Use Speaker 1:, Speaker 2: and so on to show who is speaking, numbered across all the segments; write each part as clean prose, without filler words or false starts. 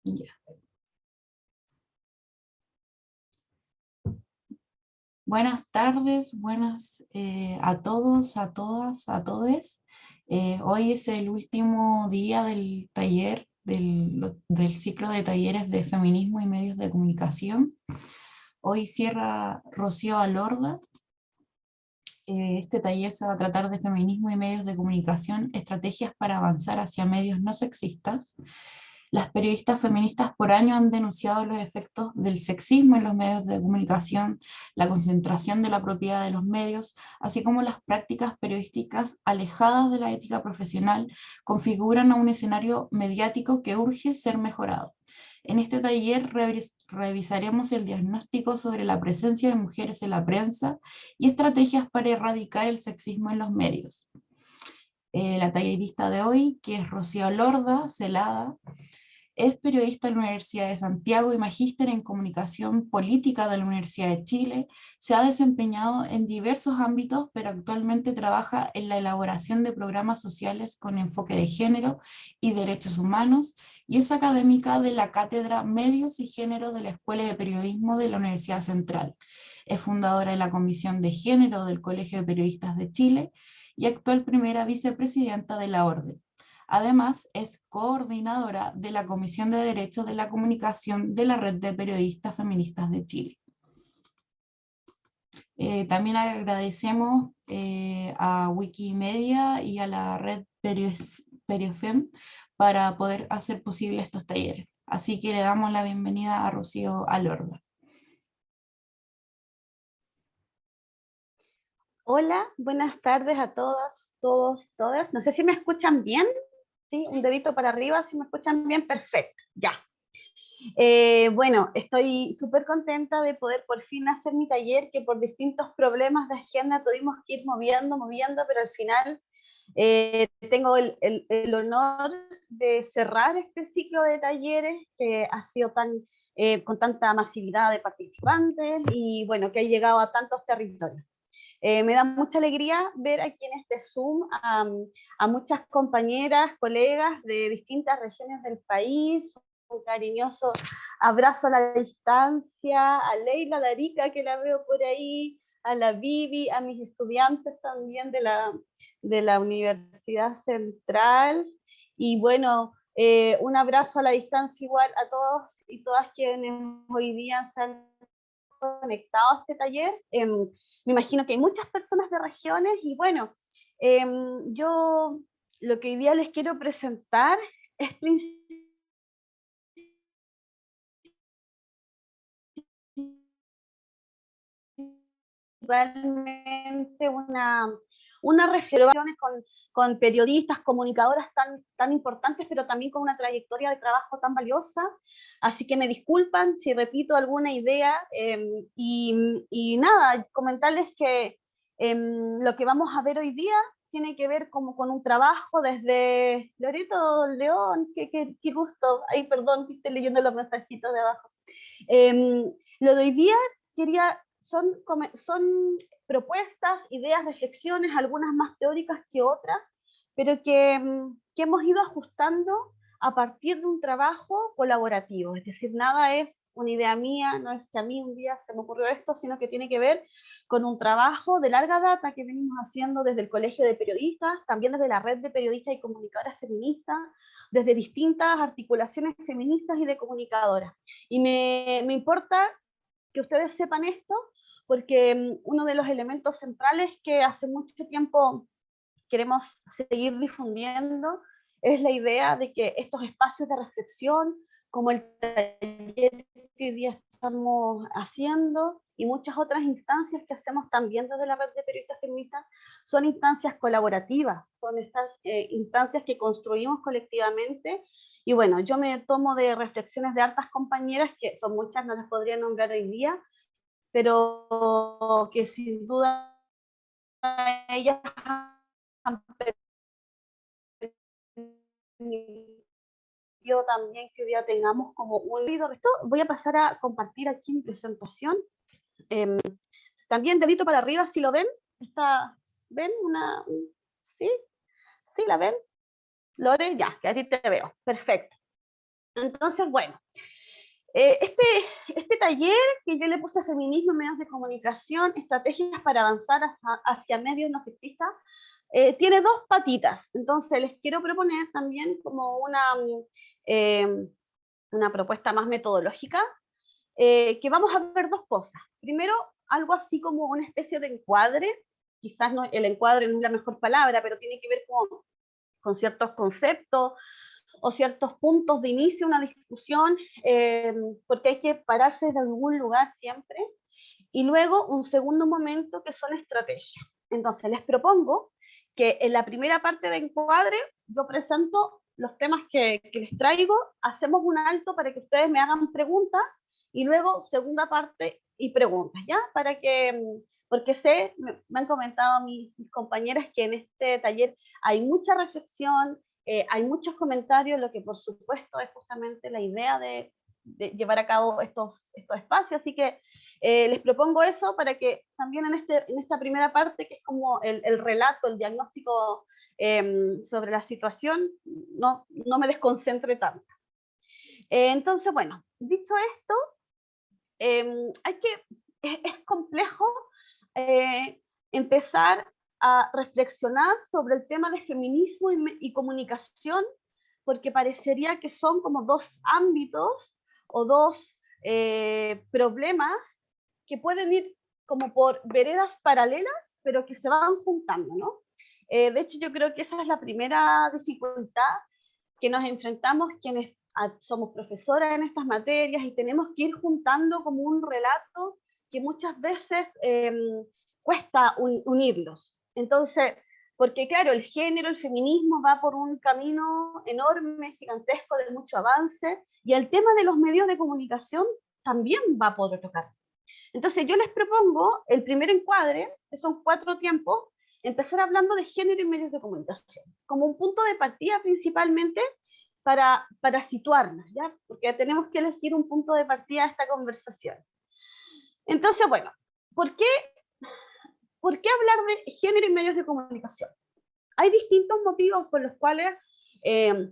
Speaker 1: Ya. Buenas tardes, buenas a todos, a todas, a todes. Hoy es el último día del taller, del ciclo de talleres de feminismo y medios de comunicación. Hoy cierra Rocío Alorda. Este taller se va a tratar de feminismo y medios de comunicación, estrategias para avanzar hacia medios no sexistas. Las periodistas feministas por año han denunciado los efectos del sexismo en los medios de comunicación, la concentración de la propiedad de los medios, así como las prácticas periodísticas alejadas de la ética profesional, configuran a un escenario mediático que urge ser mejorado. En este taller revisaremos el diagnóstico sobre la presencia de mujeres en la prensa y estrategias para erradicar el sexismo en los medios. La tallerista de hoy, que es Rocío Lorda, Celada, es periodista de la Universidad de Santiago y magíster en comunicación política de la Universidad de Chile. Se ha desempeñado en diversos ámbitos, pero actualmente trabaja en la elaboración de programas sociales con enfoque de género y derechos humanos y es académica de la Cátedra Medios y Género de la Escuela de Periodismo de la Universidad Central. Es fundadora de la Comisión de Género del Colegio de Periodistas de Chile y actual primera vicepresidenta de la Orden. Además, es coordinadora de la Comisión de Derechos de la Comunicación de la Red de Periodistas Feministas de Chile. También agradecemos a Wikimedia y a la red Periofem para poder hacer posible estos talleres. Así que le damos la bienvenida a Rocío Alorda.
Speaker 2: Hola, buenas tardes a todas, todos, todas. No sé si me escuchan bien. Sí, un dedito para arriba, si me escuchan bien, perfecto, ya. Bueno, estoy súper contenta de poder por fin hacer mi taller, que por distintos problemas de agenda tuvimos que ir moviendo, pero al final tengo el honor de cerrar este ciclo de talleres que ha sido con tanta masividad de participantes y bueno, que ha llegado a tantos territorios. Me da mucha alegría ver aquí en este Zoom a muchas compañeras, colegas de distintas regiones del país. Un cariñoso abrazo a la distancia, a Leila Darica, que la veo por ahí, a la Vivi, a mis estudiantes también de la Universidad Central. Y bueno, un abrazo a la distancia igual a todos y todas quienes hoy día se han conectado a este taller. Me imagino que hay muchas personas de regiones y bueno, yo lo que hoy día les quiero presentar es principalmente una reflexión con periodistas, comunicadoras tan importantes, pero también con una trayectoria de trabajo tan valiosa. Así que me disculpan si repito alguna idea y nada, comentarles que lo que vamos a ver hoy día tiene que ver como con un trabajo desde Loreto León, qué gusto, ay perdón que esté leyendo los mensajitos de abajo. Lo de hoy día son propuestas, ideas, reflexiones, algunas más teóricas que otras, pero que hemos ido ajustando a partir de un trabajo colaborativo. Es decir, nada es una idea mía, no es que a mí un día se me ocurrió esto, sino que tiene que ver con un trabajo de larga data que venimos haciendo desde el Colegio de Periodistas, también desde la Red de Periodistas y Comunicadoras Feministas, desde distintas articulaciones feministas y de comunicadoras. Y me importa que ustedes sepan esto, porque uno de los elementos centrales que hace mucho tiempo queremos seguir difundiendo es la idea de que estos espacios de reflexión, como el taller que hoy día estamos haciendo y muchas otras instancias que hacemos también desde la red de periodistas feministas, son instancias colaborativas, son estas instancias que construimos colectivamente. Y bueno, yo me tomo de reflexiones de hartas compañeras, que son muchas, no las podría nombrar hoy día, pero que sin duda ellas han permitido también que hoy día tengamos como un líder. Esto voy a pasar a compartir aquí mi presentación. Eh, También dedito para arriba, si lo ven, ¿ven una? ¿Sí? ¿Sí la ven? Lore, ya, que a ti te veo. Perfecto. Entonces, bueno, este, este taller que yo le puse Feminismo en medios de comunicación, estrategias para avanzar hacia medios no sexistas, tiene dos patitas. Entonces, les quiero proponer también como eh, una propuesta más metodológica, que vamos a ver dos cosas. Primero, algo así como una especie de encuadre, quizás no, el encuadre no es la mejor palabra, pero tiene que ver con ciertos conceptos o ciertos puntos de inicio, una discusión, porque hay que pararse desde algún lugar siempre, y luego un segundo momento que son estrategias. Entonces, les propongo que en la primera parte de encuadre yo presento los temas que les traigo, hacemos un alto para que ustedes me hagan preguntas y luego segunda parte y preguntas, ¿ya? Para que, porque sé, me han comentado mis compañeras que en este taller hay mucha reflexión, hay muchos comentarios, lo que por supuesto es justamente la idea de llevar a cabo estos espacios, así que les propongo eso para que también en esta primera parte, que es como el relato, el diagnóstico sobre la situación, no me desconcentre tanto. Entonces, bueno, dicho esto, es complejo eh, empezar a reflexionar sobre el tema de feminismo y comunicación, porque parecería que son como dos ámbitos o dos problemas que pueden ir como por veredas paralelas, pero que se van juntando, ¿no? De hecho, yo creo que esa es la primera dificultad que nos enfrentamos quienes somos profesoras en estas materias y tenemos que ir juntando como un relato que muchas veces cuesta unirlos. Entonces, porque claro, el género, el feminismo va por un camino enorme, gigantesco, de mucho avance, y el tema de los medios de comunicación también va por otro camino. Entonces yo les propongo el primer encuadre, que son 4 tiempos, empezar hablando de género y medios de comunicación, como un punto de partida principalmente para situarnos, ¿ya? Porque tenemos que elegir un punto de partida de esta conversación. Entonces, bueno, ¿por qué, ¿por qué hablar de género y medios de comunicación? Hay distintos motivos por los cuales eh,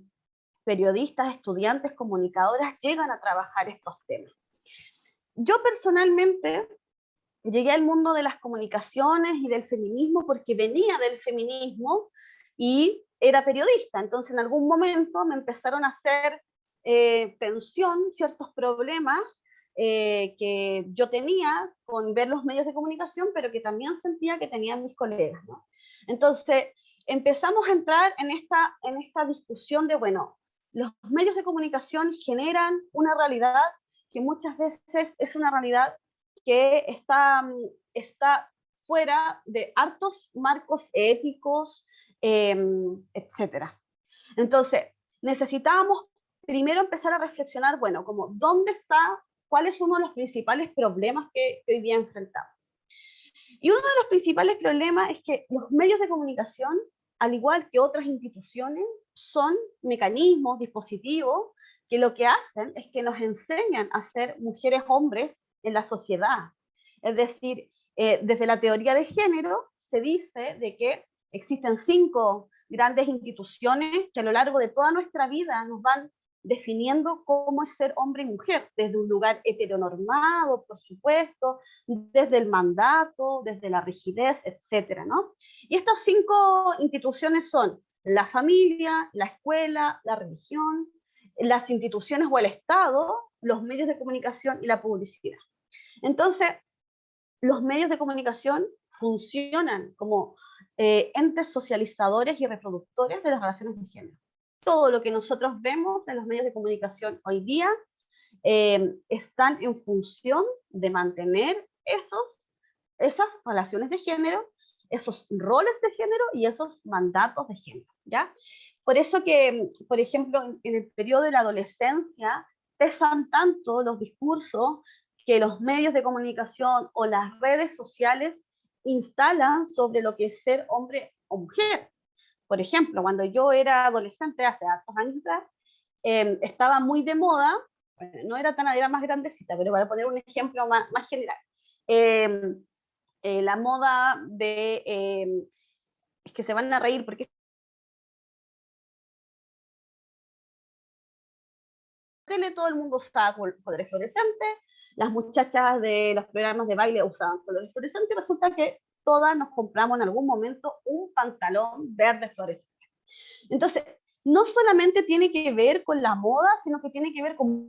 Speaker 2: periodistas, estudiantes, comunicadoras llegan a trabajar estos temas. Yo personalmente llegué al mundo de las comunicaciones y del feminismo porque venía del feminismo y era periodista. Entonces, en algún momento me empezaron a hacer tensión ciertos problemas que yo tenía con ver los medios de comunicación, pero que también sentía que tenían mis colegas, ¿no? Entonces, empezamos a entrar en esta discusión de, bueno, los medios de comunicación generan una realidad que muchas veces es una realidad que está fuera de hartos marcos éticos, etcétera. Entonces, necesitábamos primero empezar a reflexionar, bueno, como dónde está, cuál es uno de los principales problemas que hoy día enfrentamos. Y uno de los principales problemas es que los medios de comunicación, al igual que otras instituciones, son mecanismos, dispositivos, que lo que hacen es que nos enseñan a ser mujeres hombres en la sociedad. Es decir, desde la teoría de género se dice de que existen 5 grandes instituciones que a lo largo de toda nuestra vida nos van definiendo cómo es ser hombre y mujer, desde un lugar heteronormado, por supuesto, desde el mandato, desde la rigidez, etcétera, ¿no? Y estas 5 instituciones son la familia, la escuela, la religión, las instituciones o el Estado, los medios de comunicación y la publicidad. Entonces, los medios de comunicación funcionan como entes socializadores y reproductores de las relaciones de género. Todo lo que nosotros vemos en los medios de comunicación hoy día están en función de mantener esas relaciones de género, esos roles de género y esos mandatos de género, ¿ya? Por eso que, por ejemplo, en el periodo de la adolescencia pesan tanto los discursos que los medios de comunicación o las redes sociales instalan sobre lo que es ser hombre o mujer. Por ejemplo, cuando yo era adolescente, hace hartos años atrás, estaba muy de moda, no era tan, era más grandecita, pero para poner un ejemplo más general, eh, la moda de, es que se van a reír porque tele todo el mundo usaba colores fluorescentes, las muchachas de los programas de baile usaban colores fluorescentes, y resulta que todas nos compramos en algún momento un pantalón verde fluorescente. Entonces, no solamente tiene que ver con la moda, sino que tiene que ver con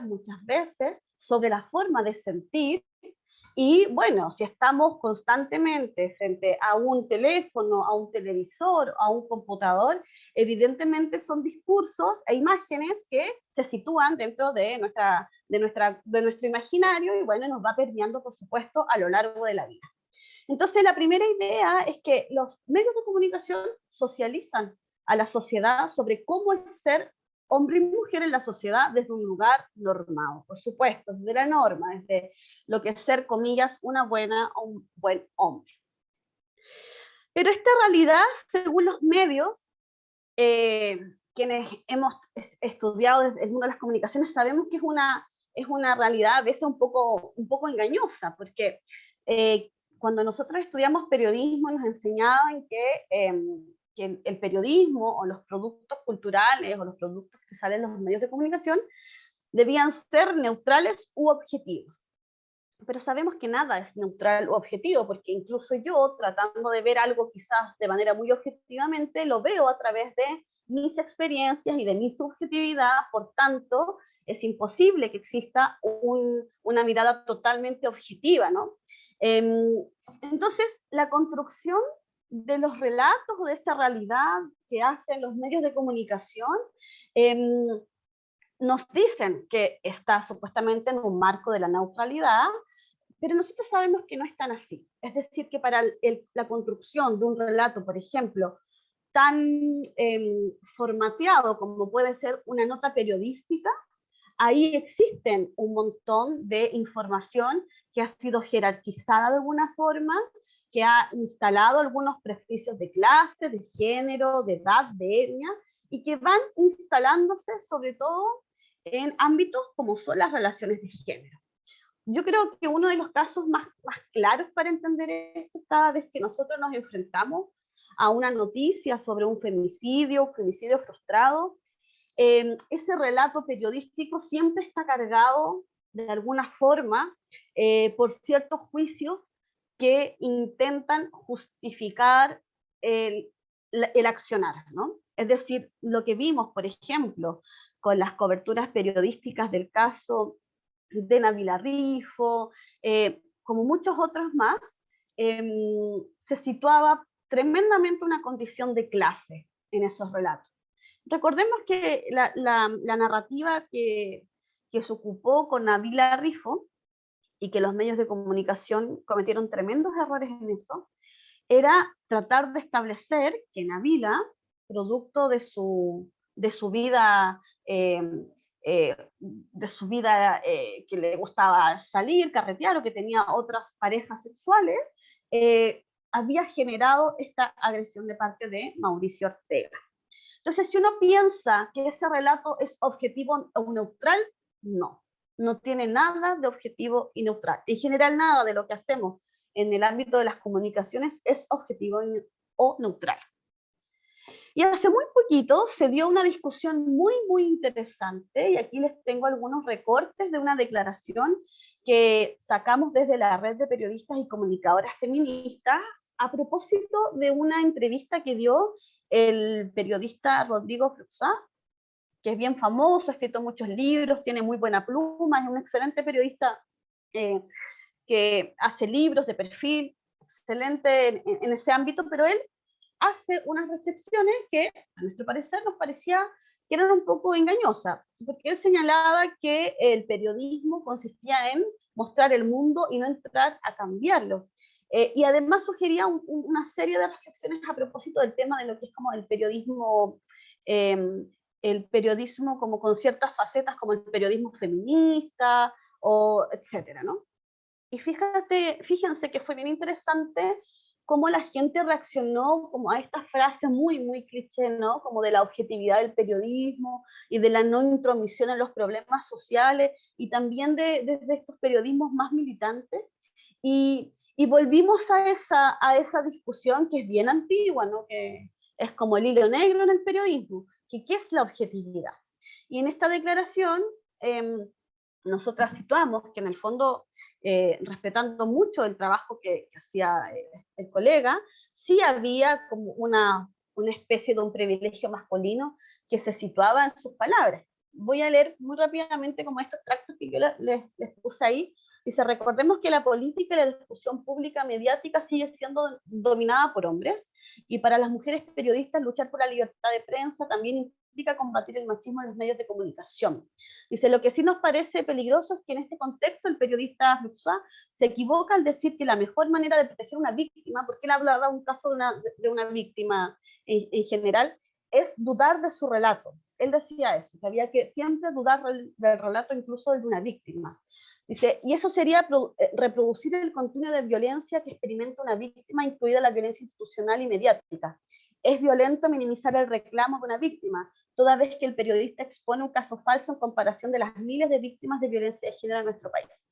Speaker 2: muchas veces sobre la forma de sentir. Y bueno, si estamos constantemente frente a un teléfono, a un televisor, a un computador, evidentemente son discursos e imágenes que se sitúan dentro de nuestro imaginario y bueno, nos va permeando, por supuesto, a lo largo de la vida. Entonces, la primera idea es que los medios de comunicación socializan a la sociedad sobre cómo es ser hombre y mujer en la sociedad desde un lugar normado, por supuesto, desde la norma, desde lo que es ser, comillas, una buena o un buen hombre. Pero esta realidad, según los medios, quienes hemos estudiado desde el mundo de las comunicaciones, sabemos que es una realidad a veces un poco engañosa, porque cuando nosotros estudiamos periodismo nos enseñaban que el periodismo o los productos culturales o los productos que salen en los medios de comunicación debían ser neutrales u objetivos. Pero sabemos que nada es neutral o objetivo, porque incluso yo, tratando de ver algo quizás de manera muy objetivamente, lo veo a través de mis experiencias y de mi subjetividad, por tanto, es imposible que exista una mirada totalmente objetiva, ¿no? Entonces, la construcción de los relatos o de esta realidad que hacen los medios de comunicación nos dicen que está supuestamente en un marco de la neutralidad, pero nosotros sabemos que no es tan así. Es decir, que para la construcción de un relato, por ejemplo, tan formateado como puede ser una nota periodística, ahí existen un montón de información que ha sido jerarquizada de alguna forma, que ha instalado algunos prejuicios de clase, de género, de edad, de etnia, y que van instalándose sobre todo en ámbitos como son las relaciones de género. Yo creo que uno de los casos más claros para entender esto es cada vez que nosotros nos enfrentamos a una noticia sobre un femicidio frustrado, ese relato periodístico siempre está cargado de alguna forma por ciertos juicios que intentan justificar el accionar, ¿no? Es decir, lo que vimos, por ejemplo, con las coberturas periodísticas del caso de Nabila Rifo, como muchos otros más, se situaba tremendamente una condición de clase en esos relatos. Recordemos que la narrativa que se ocupó con Nabila Rifo, y que los medios de comunicación cometieron tremendos errores en eso, era tratar de establecer que Nabila, producto de su vida, que le gustaba salir, carretear, o que tenía otras parejas sexuales, había generado esta agresión de parte de Mauricio Ortega. Entonces, si uno piensa que ese relato es objetivo o neutral, no tiene nada de objetivo y neutral. En general, nada de lo que hacemos en el ámbito de las comunicaciones es objetivo o neutral. Y hace muy poquito se dio una discusión muy interesante, y aquí les tengo algunos recortes de una declaración que sacamos desde la red de periodistas y comunicadoras feministas a propósito de una entrevista que dio el periodista Rodrigo Fluxá, que es bien famoso, ha escrito muchos libros, tiene muy buena pluma, es un excelente periodista que hace libros de perfil, excelente en ese ámbito, pero él hace unas reflexiones que, a nuestro parecer, nos parecía que eran un poco engañosas, porque él señalaba que el periodismo consistía en mostrar el mundo y no entrar a cambiarlo. Y además sugería una serie de reflexiones a propósito del tema de lo que es como el periodismo como con ciertas facetas, como el periodismo feminista, o etcétera, ¿no? Y fíjense que fue bien interesante cómo la gente reaccionó como a esta frase muy cliché, ¿no? Como de la objetividad del periodismo y de la no intromisión en los problemas sociales, y también de estos periodismos más militantes. Y Y volvimos a esa discusión que es bien antigua, ¿no? Que es como el hilo negro en el periodismo, que qué es la objetividad. Y en esta declaración nosotras situamos que en el fondo, respetando mucho el trabajo que hacía el colega, sí había como una especie de un privilegio masculino que se situaba en sus palabras. Voy a leer muy rápidamente como estos tractos que yo les puse ahí. Dice, recordemos que la política y la discusión pública mediática sigue siendo dominada por hombres, y para las mujeres periodistas luchar por la libertad de prensa también implica combatir el machismo en los medios de comunicación. Dice, lo que sí nos parece peligroso es que en este contexto el periodista François se equivoca al decir que la mejor manera de proteger a una víctima, porque él hablaba de un caso de una víctima en general, es dudar de su relato. Él decía eso, que había que siempre dudar del relato incluso de una víctima. Dice, y eso sería reproducir el continuo de violencia que experimenta una víctima, incluida la violencia institucional y mediática. Es violento minimizar el reclamo de una víctima, toda vez que el periodista expone un caso falso en comparación de las miles de víctimas de violencia de género en nuestro país.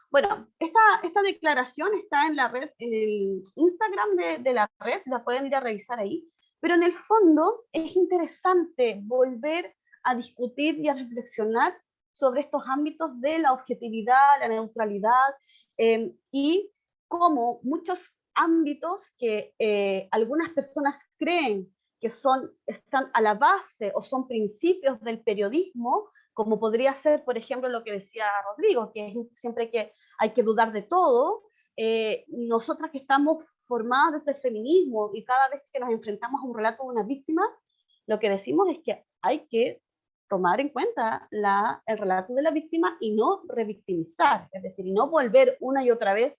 Speaker 2: Bueno, esta declaración está en la red, en el Instagram de la red, la pueden ir a revisar ahí, pero en el fondo es interesante volver a discutir y a reflexionar sobre estos ámbitos de la objetividad, la neutralidad, y cómo muchos ámbitos que algunas personas creen que están a la base o son principios del periodismo, como podría ser, por ejemplo, lo que decía Rodrigo, que es siempre que hay que dudar de todo. Nosotras que estamos formadas desde el feminismo y cada vez que nos enfrentamos a un relato de una víctima, lo que decimos es que hay que tomar en cuenta el relato de la víctima y no revictimizar, es decir, y no volver una y otra vez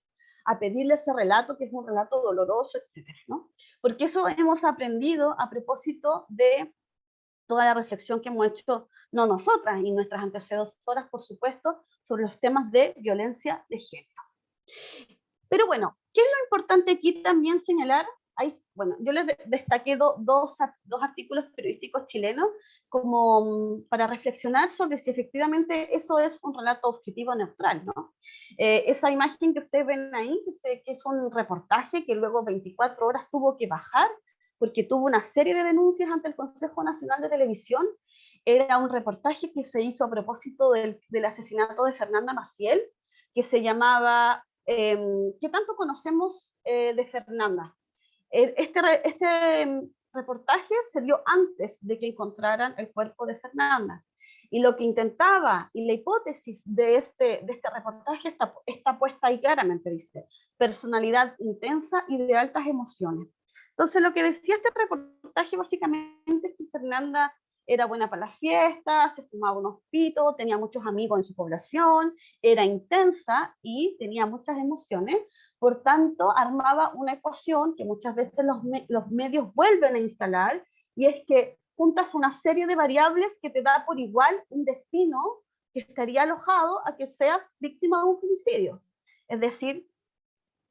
Speaker 2: a pedirle ese relato que es un relato doloroso, etcétera, ¿no? Porque eso hemos aprendido a propósito de toda la reflexión que hemos hecho, no nosotras y nuestras antecesoras, por supuesto, sobre los temas de violencia de género. Pero bueno, ¿qué es lo importante aquí también señalar? Bueno, yo les destaqué dos artículos periodísticos chilenos como para reflexionar sobre si efectivamente eso es un relato objetivo neutral, ¿no? Esa imagen que ustedes ven ahí, que es un reportaje que luego 24 horas tuvo que bajar porque tuvo una serie de denuncias ante el Consejo Nacional de Televisión. Era un reportaje que se hizo a propósito del asesinato de Fernanda Maciel, que se llamaba ¿qué tanto conocemos de Fernanda? Este reportaje se dio antes de que encontraran el cuerpo de Fernanda. Y lo que intentaba, y la hipótesis de este reportaje está puesta ahí claramente, dice, personalidad intensa y de altas emociones. Entonces, lo que decía este reportaje básicamente es que Fernanda era buena para las fiestas, se fumaba unos pitos, tenía muchos amigos en su población, era intensa y tenía muchas emociones, por tanto, armaba una ecuación que muchas veces los medios vuelven a instalar, y es que juntas una serie de variables que te da por igual un destino que estaría alojado a que seas víctima de un femicidio. Es decir,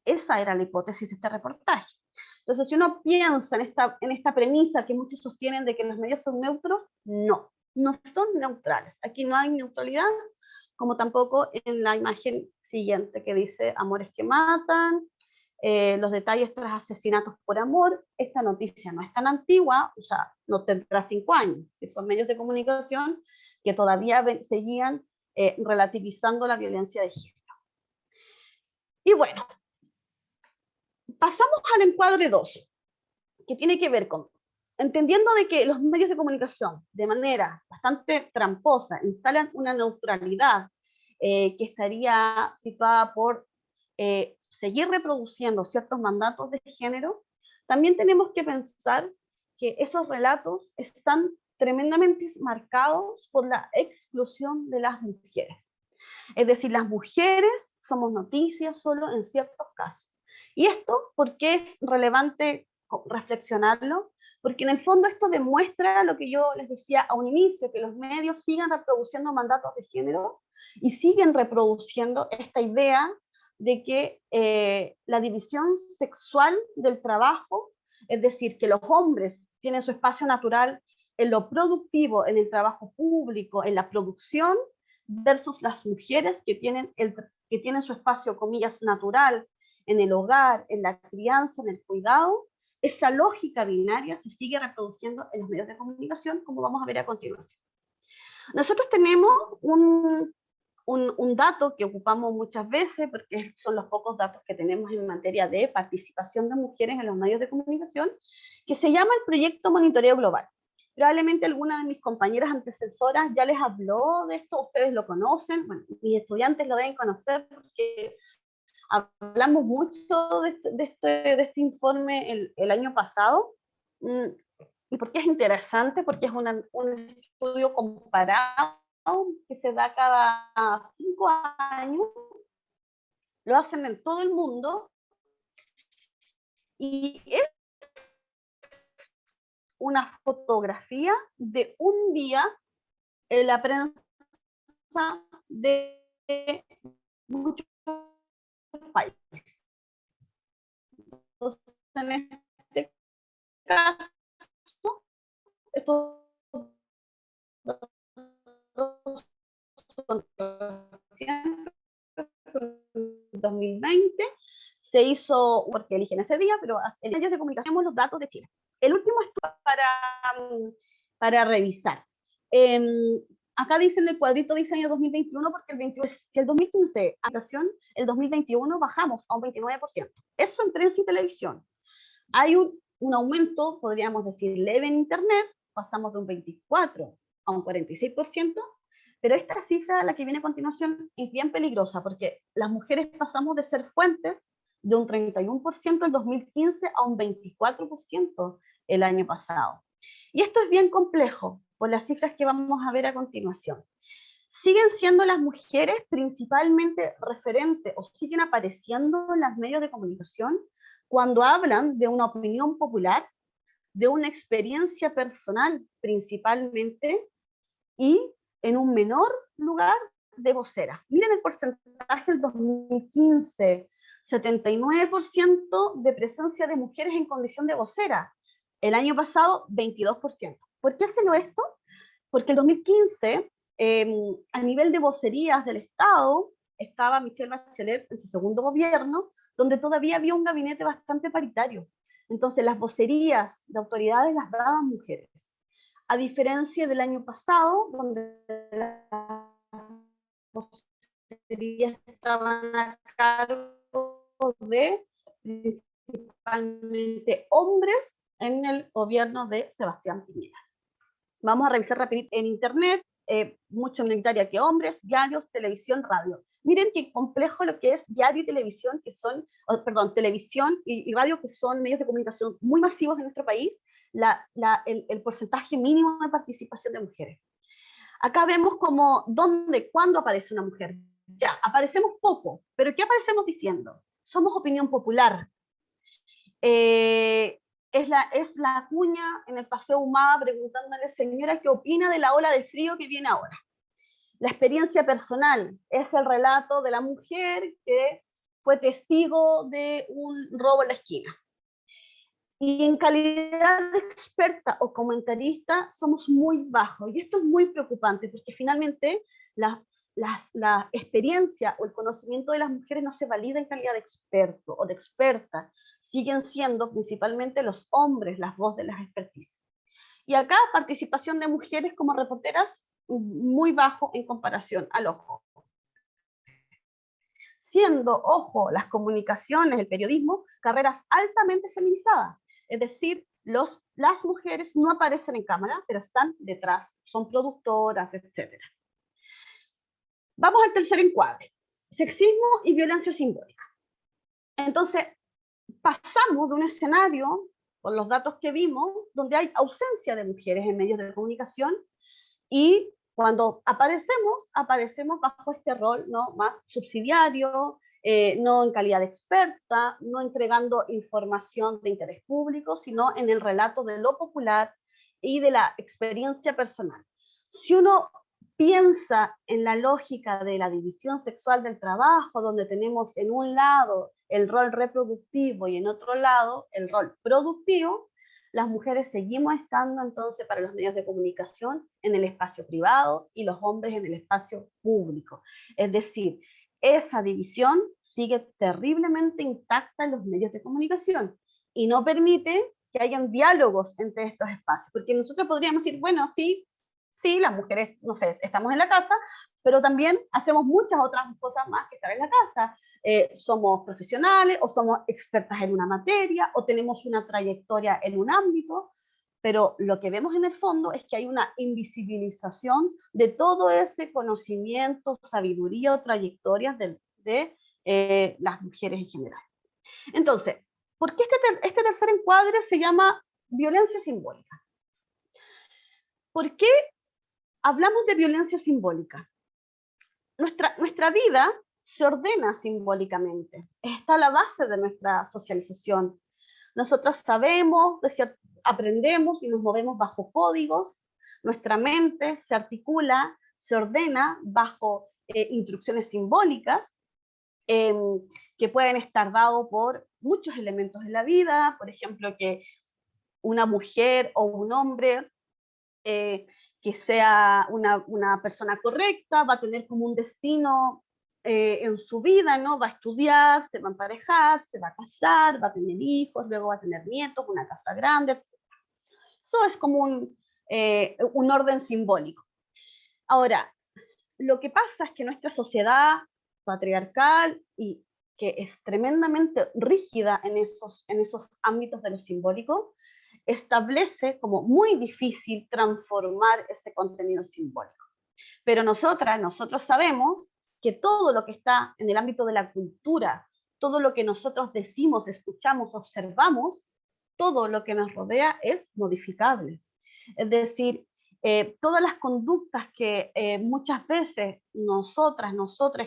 Speaker 2: esa era la hipótesis de este reportaje. Entonces, si uno piensa en esta premisa que muchos sostienen de que los medios son neutros, no, no son neutrales. Aquí no hay neutralidad, como tampoco en la imagen siguiente que dice amores que matan, los detalles tras asesinatos por amor. Esta noticia no es tan antigua, o sea, no tendrá 5 años, si son medios de comunicación que todavía seguían relativizando la violencia de género. Y bueno, pasamos al encuadre 2, que tiene que ver con, entendiendo de que los medios de comunicación, de manera bastante tramposa, instalan una neutralidad que estaría situada por seguir reproduciendo ciertos mandatos de género, también tenemos que pensar que esos relatos están tremendamente marcados por la exclusión de las mujeres. Es decir, las mujeres somos noticias solo en ciertos casos. ¿Y esto por qué es relevante reflexionarlo? Porque en el fondo esto demuestra lo que yo les decía a un inicio, que los medios siguen reproduciendo mandatos de género y siguen reproduciendo esta idea de que la división sexual del trabajo, es decir, que los hombres tienen su espacio natural en lo productivo, en el trabajo público, en la producción, versus las mujeres que tienen su espacio, comillas, natural en el hogar, en la crianza, en el cuidado, esa lógica binaria se sigue reproduciendo en los medios de comunicación, como vamos a ver a continuación. Nosotros tenemos un dato que ocupamos muchas veces, porque son los pocos datos que tenemos en materia de participación de mujeres en los medios de comunicación, que se llama el Proyecto Monitoreo Global. Probablemente alguna de mis compañeras antecesoras ya les habló de esto, ustedes lo conocen, bueno, mis estudiantes lo deben conocer porque hablamos mucho de este informe el año pasado. ¿Y por qué es interesante? Porque es un estudio comparado que se da cada 5 años, lo hacen en todo el mundo, y es una fotografía de un día en la prensa de muchos países. Entonces, en este caso, estos son 2020 se hizo, porque eligen ese día, pero en medios de comunicación tenemos los datos de Chile. El último estudio para revisar. Acá dicen el cuadrito dice año 2021, porque el 21, si el 2015 el 2021 bajamos a un 29%. Eso en prensa y televisión. Hay un aumento, podríamos decir, leve en Internet, pasamos de un 24 a un 46%, pero esta cifra, la que viene a continuación, es bien peligrosa, porque las mujeres pasamos de ser fuentes de un 31% en 2015 a un 24% el año pasado. Y esto es bien complejo, por las cifras que vamos a ver a continuación. Siguen siendo las mujeres principalmente referentes, o siguen apareciendo en los medios de comunicación cuando hablan de una opinión popular, de una experiencia personal principalmente, y en un menor lugar de vocera. Miren el porcentaje del 2015, 79% de presencia de mujeres en condición de vocera. El año pasado, 22%. ¿Por qué hacen esto? Porque el 2015, a nivel de vocerías del Estado, estaba Michelle Bachelet en su segundo gobierno, donde todavía había un gabinete bastante paritario. Entonces, las vocerías de autoridades las daban mujeres. A diferencia del año pasado, donde las vocerías estaban a cargo de principalmente hombres en el gobierno de Sebastián Piñera. Vamos a revisar rapidito en internet, mucho minoritaria que hombres, diarios, televisión, radio. Miren qué complejo lo que es diario y televisión, que son, televisión y radio, que son medios de comunicación muy masivos en nuestro país, el porcentaje mínimo de participación de mujeres. Acá vemos como, ¿dónde, cuándo aparece una mujer? Ya, aparecemos poco, pero ¿qué aparecemos diciendo? Somos opinión popular. Es la cuña en el Paseo Humada preguntándole, señora, ¿qué opina de la ola de frío que viene ahora? La experiencia personal es el relato de la mujer que fue testigo de un robo en la esquina. Y en calidad de experta o comentarista somos muy bajos. Y esto es muy preocupante porque finalmente la experiencia o el conocimiento de las mujeres no se valida en calidad de experto o de experta. Siguen siendo principalmente los hombres las voces de las experticias. Y acá participación de mujeres como reporteras muy bajo en comparación al ojo. Siendo, ojo, las comunicaciones, el periodismo, carreras altamente feminizadas. Es decir, las mujeres no aparecen en cámara, pero están detrás, son productoras, etc. Vamos al tercer encuadre, sexismo y violencia simbólica. Entonces, pasamos de un escenario, por los datos que vimos, donde hay ausencia de mujeres en medios de comunicación, y cuando aparecemos bajo este rol, ¿no?, más subsidiario, no en calidad de experta, no entregando información de interés público, sino en el relato de lo popular y de la experiencia personal. Si uno piensa en la lógica de la división sexual del trabajo, donde tenemos en un lado el rol reproductivo y en otro lado el rol productivo, las mujeres seguimos estando entonces para los medios de comunicación en el espacio privado y los hombres en el espacio público. Es decir, esa división sigue terriblemente intacta en los medios de comunicación y no permite que hayan diálogos entre estos espacios, porque nosotros podríamos decir, bueno, sí, sí, las mujeres, no sé, estamos en la casa, pero también hacemos muchas otras cosas más que estar en la casa. Somos profesionales o somos expertas en una materia o tenemos una trayectoria en un ámbito, pero lo que vemos en el fondo es que hay una invisibilización de todo ese conocimiento, sabiduría o trayectorias de las mujeres en general. Entonces, ¿por qué este tercer encuadre se llama violencia simbólica? ¿Por qué hablamos de violencia simbólica? Nuestra vida se ordena simbólicamente, está a la base de nuestra socialización. Nosotros sabemos, aprendemos y nos movemos bajo códigos, nuestra mente se articula, se ordena bajo instrucciones simbólicas eh, que pueden estar dados por muchos elementos de la vida, por ejemplo, que una mujer o un hombre que sea una persona correcta, va a tener como un destino en su vida, ¿no? Va a estudiar, se va a emparejar, se va a casar, va a tener hijos, luego va a tener nietos, una casa grande, etc. Eso es como un orden simbólico. Ahora, lo que pasa es que nuestra sociedad patriarcal y que es tremendamente rígida en esos ámbitos de lo simbólico, establece como muy difícil transformar ese contenido simbólico. Pero nosotros sabemos que todo lo que está en el ámbito de la cultura, todo lo que nosotros decimos, escuchamos, observamos, todo lo que nos rodea es modificable. Es decir, todas las conductas que muchas veces nosotras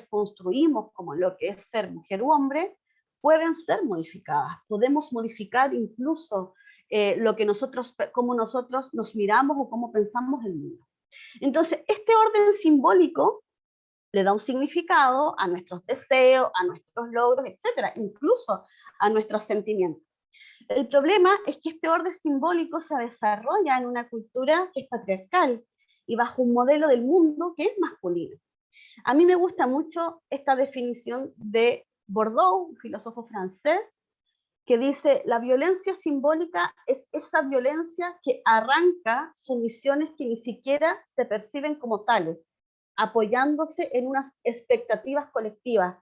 Speaker 2: construimos como lo que es ser mujer u hombre, pueden ser modificadas. Podemos modificar incluso lo que cómo nosotros nos miramos o cómo pensamos el mundo. Entonces, este orden simbólico le da un significado a nuestros deseos, a nuestros logros, etcétera, incluso a nuestros sentimientos. El problema es que este orden simbólico se desarrolla en una cultura que es patriarcal y bajo un modelo del mundo que es masculino. A mí me gusta mucho esta definición de Bourdieu, un filósofo francés, que dice, la violencia simbólica es esa violencia que arranca sumisiones que ni siquiera se perciben como tales, apoyándose en unas expectativas colectivas,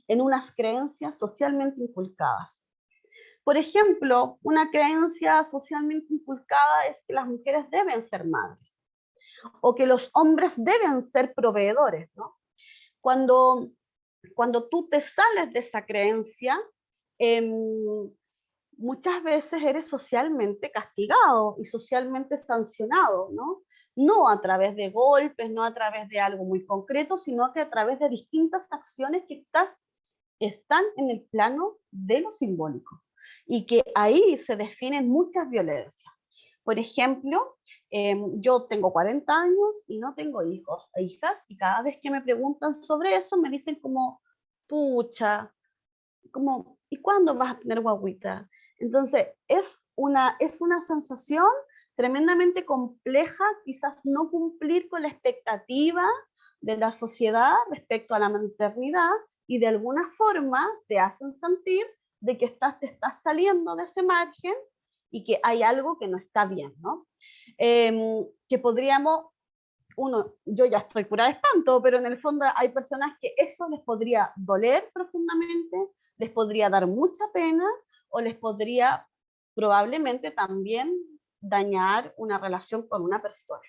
Speaker 2: en unas creencias socialmente inculcadas. Por ejemplo, una creencia socialmente inculcada es que las mujeres deben ser madres o que los hombres deben ser proveedores, ¿no? Cuando tú te sales de esa creencia, eh, muchas veces eres socialmente castigado y socialmente sancionado, ¿no? No a través de golpes, no a través de algo muy concreto, sino que a través de distintas acciones que están en el plano de lo simbólico y que ahí se definen muchas violencias. Por ejemplo, yo tengo 40 años y no tengo hijos e hijas, y cada vez que me preguntan sobre eso me dicen como, pucha, como, ¿y cuándo vas a tener guaguita? Entonces, es una sensación tremendamente compleja, quizás no cumplir con la expectativa de la sociedad respecto a la maternidad, y de alguna forma te hacen sentir de que te estás saliendo de ese margen y que hay algo que no está bien, ¿no? Que podríamos, yo ya estoy curada de espanto, pero en el fondo hay personas que eso les podría doler profundamente, les podría dar mucha pena o les podría probablemente también dañar una relación con una persona.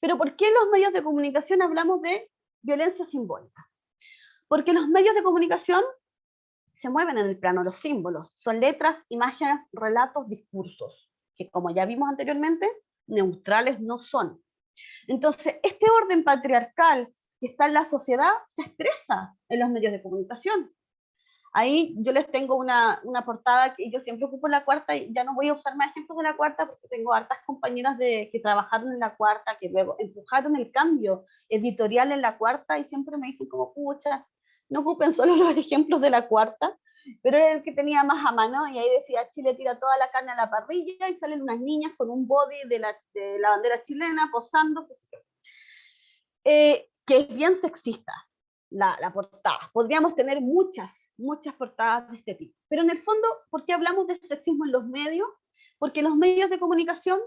Speaker 2: Pero ¿por qué en los medios de comunicación hablamos de violencia simbólica? Porque los medios de comunicación se mueven en el plano de los símbolos, son letras, imágenes, relatos, discursos, que como ya vimos anteriormente, neutrales no son. Entonces, este orden patriarcal que está en la sociedad se expresa en los medios de comunicación. Ahí yo les tengo una portada que yo siempre ocupo en la Cuarta, y ya no voy a usar más ejemplos de la Cuarta porque tengo hartas compañeras que trabajaron en la Cuarta, que luego empujaron el cambio editorial en la Cuarta, y siempre me dicen como, pucha, no ocupen solo los ejemplos de la Cuarta, pero era el que tenía más a mano, y ahí decía, Chile tira toda la carne a la parrilla, y salen unas niñas con un body de la bandera chilena posando, que es bien sexista la portada. Podríamos tener muchas muchas portadas de este tipo. Pero en el fondo, ¿por qué hablamos de sexismo en los medios? Porque los medios de comunicación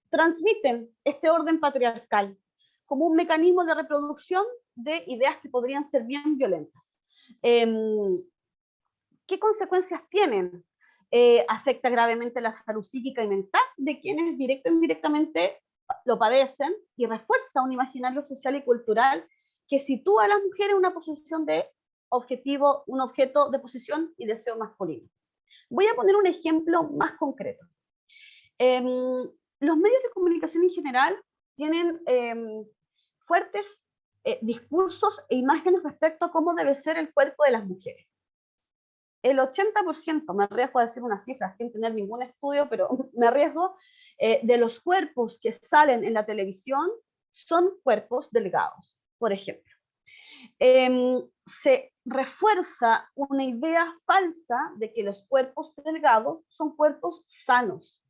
Speaker 2: transmiten este orden patriarcal como un mecanismo de reproducción de ideas que podrían ser bien violentas. ¿Qué consecuencias tienen? Afecta gravemente la salud psíquica y mental de quienes directo o indirectamente lo padecen y refuerza un imaginario social y cultural que sitúa a las mujeres en una posición de objetivo, un objeto de posición y deseo masculino. Voy a poner un ejemplo más concreto. Los medios de comunicación en general tienen fuertes discursos e imágenes respecto a cómo debe ser el cuerpo de las mujeres. El 80%, me arriesgo a decir una cifra sin tener ningún estudio, pero me arriesgo, de los cuerpos que salen en la televisión son cuerpos delgados, por ejemplo. Se refuerza una idea falsa de que los cuerpos delgados son cuerpos sanos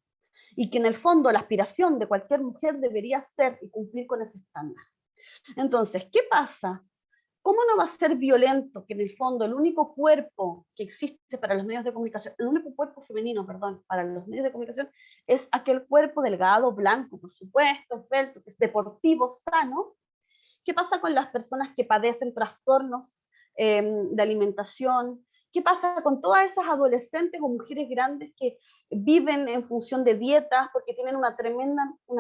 Speaker 2: y que en el fondo la aspiración de cualquier mujer debería ser y cumplir con ese estándar. Entonces, ¿qué pasa? ¿Cómo no va a ser violento que en el fondo el único cuerpo que existe para los medios de comunicación, el único cuerpo femenino, perdón, para los medios de comunicación es aquel cuerpo delgado, blanco, por supuesto, esbelto, que es deportivo, sano? ¿Qué pasa con las personas que padecen trastornos de alimentación? ¿Qué pasa con todas esas adolescentes o mujeres grandes que viven en función de dietas porque tienen una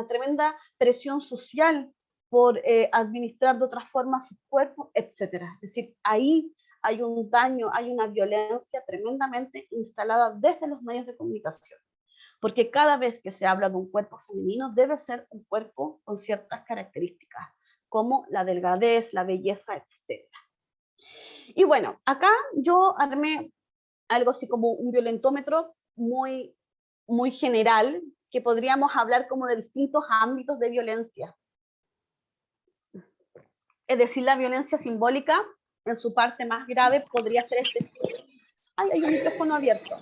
Speaker 2: tremenda presión social por administrar de otra forma sus cuerpos, etcétera? Es decir, ahí hay un daño, hay una violencia tremendamente instalada desde los medios de comunicación. Porque cada vez que se habla de un cuerpo femenino, debe ser un cuerpo con ciertas características, como la delgadez, la belleza, etc. Y bueno, acá yo armé algo así como un violentómetro muy, muy general, que podríamos hablar como de distintos ámbitos de violencia. Es decir, la violencia simbólica, en su parte más grave, podría ser este. ¡Ay, hay un micrófono abierto!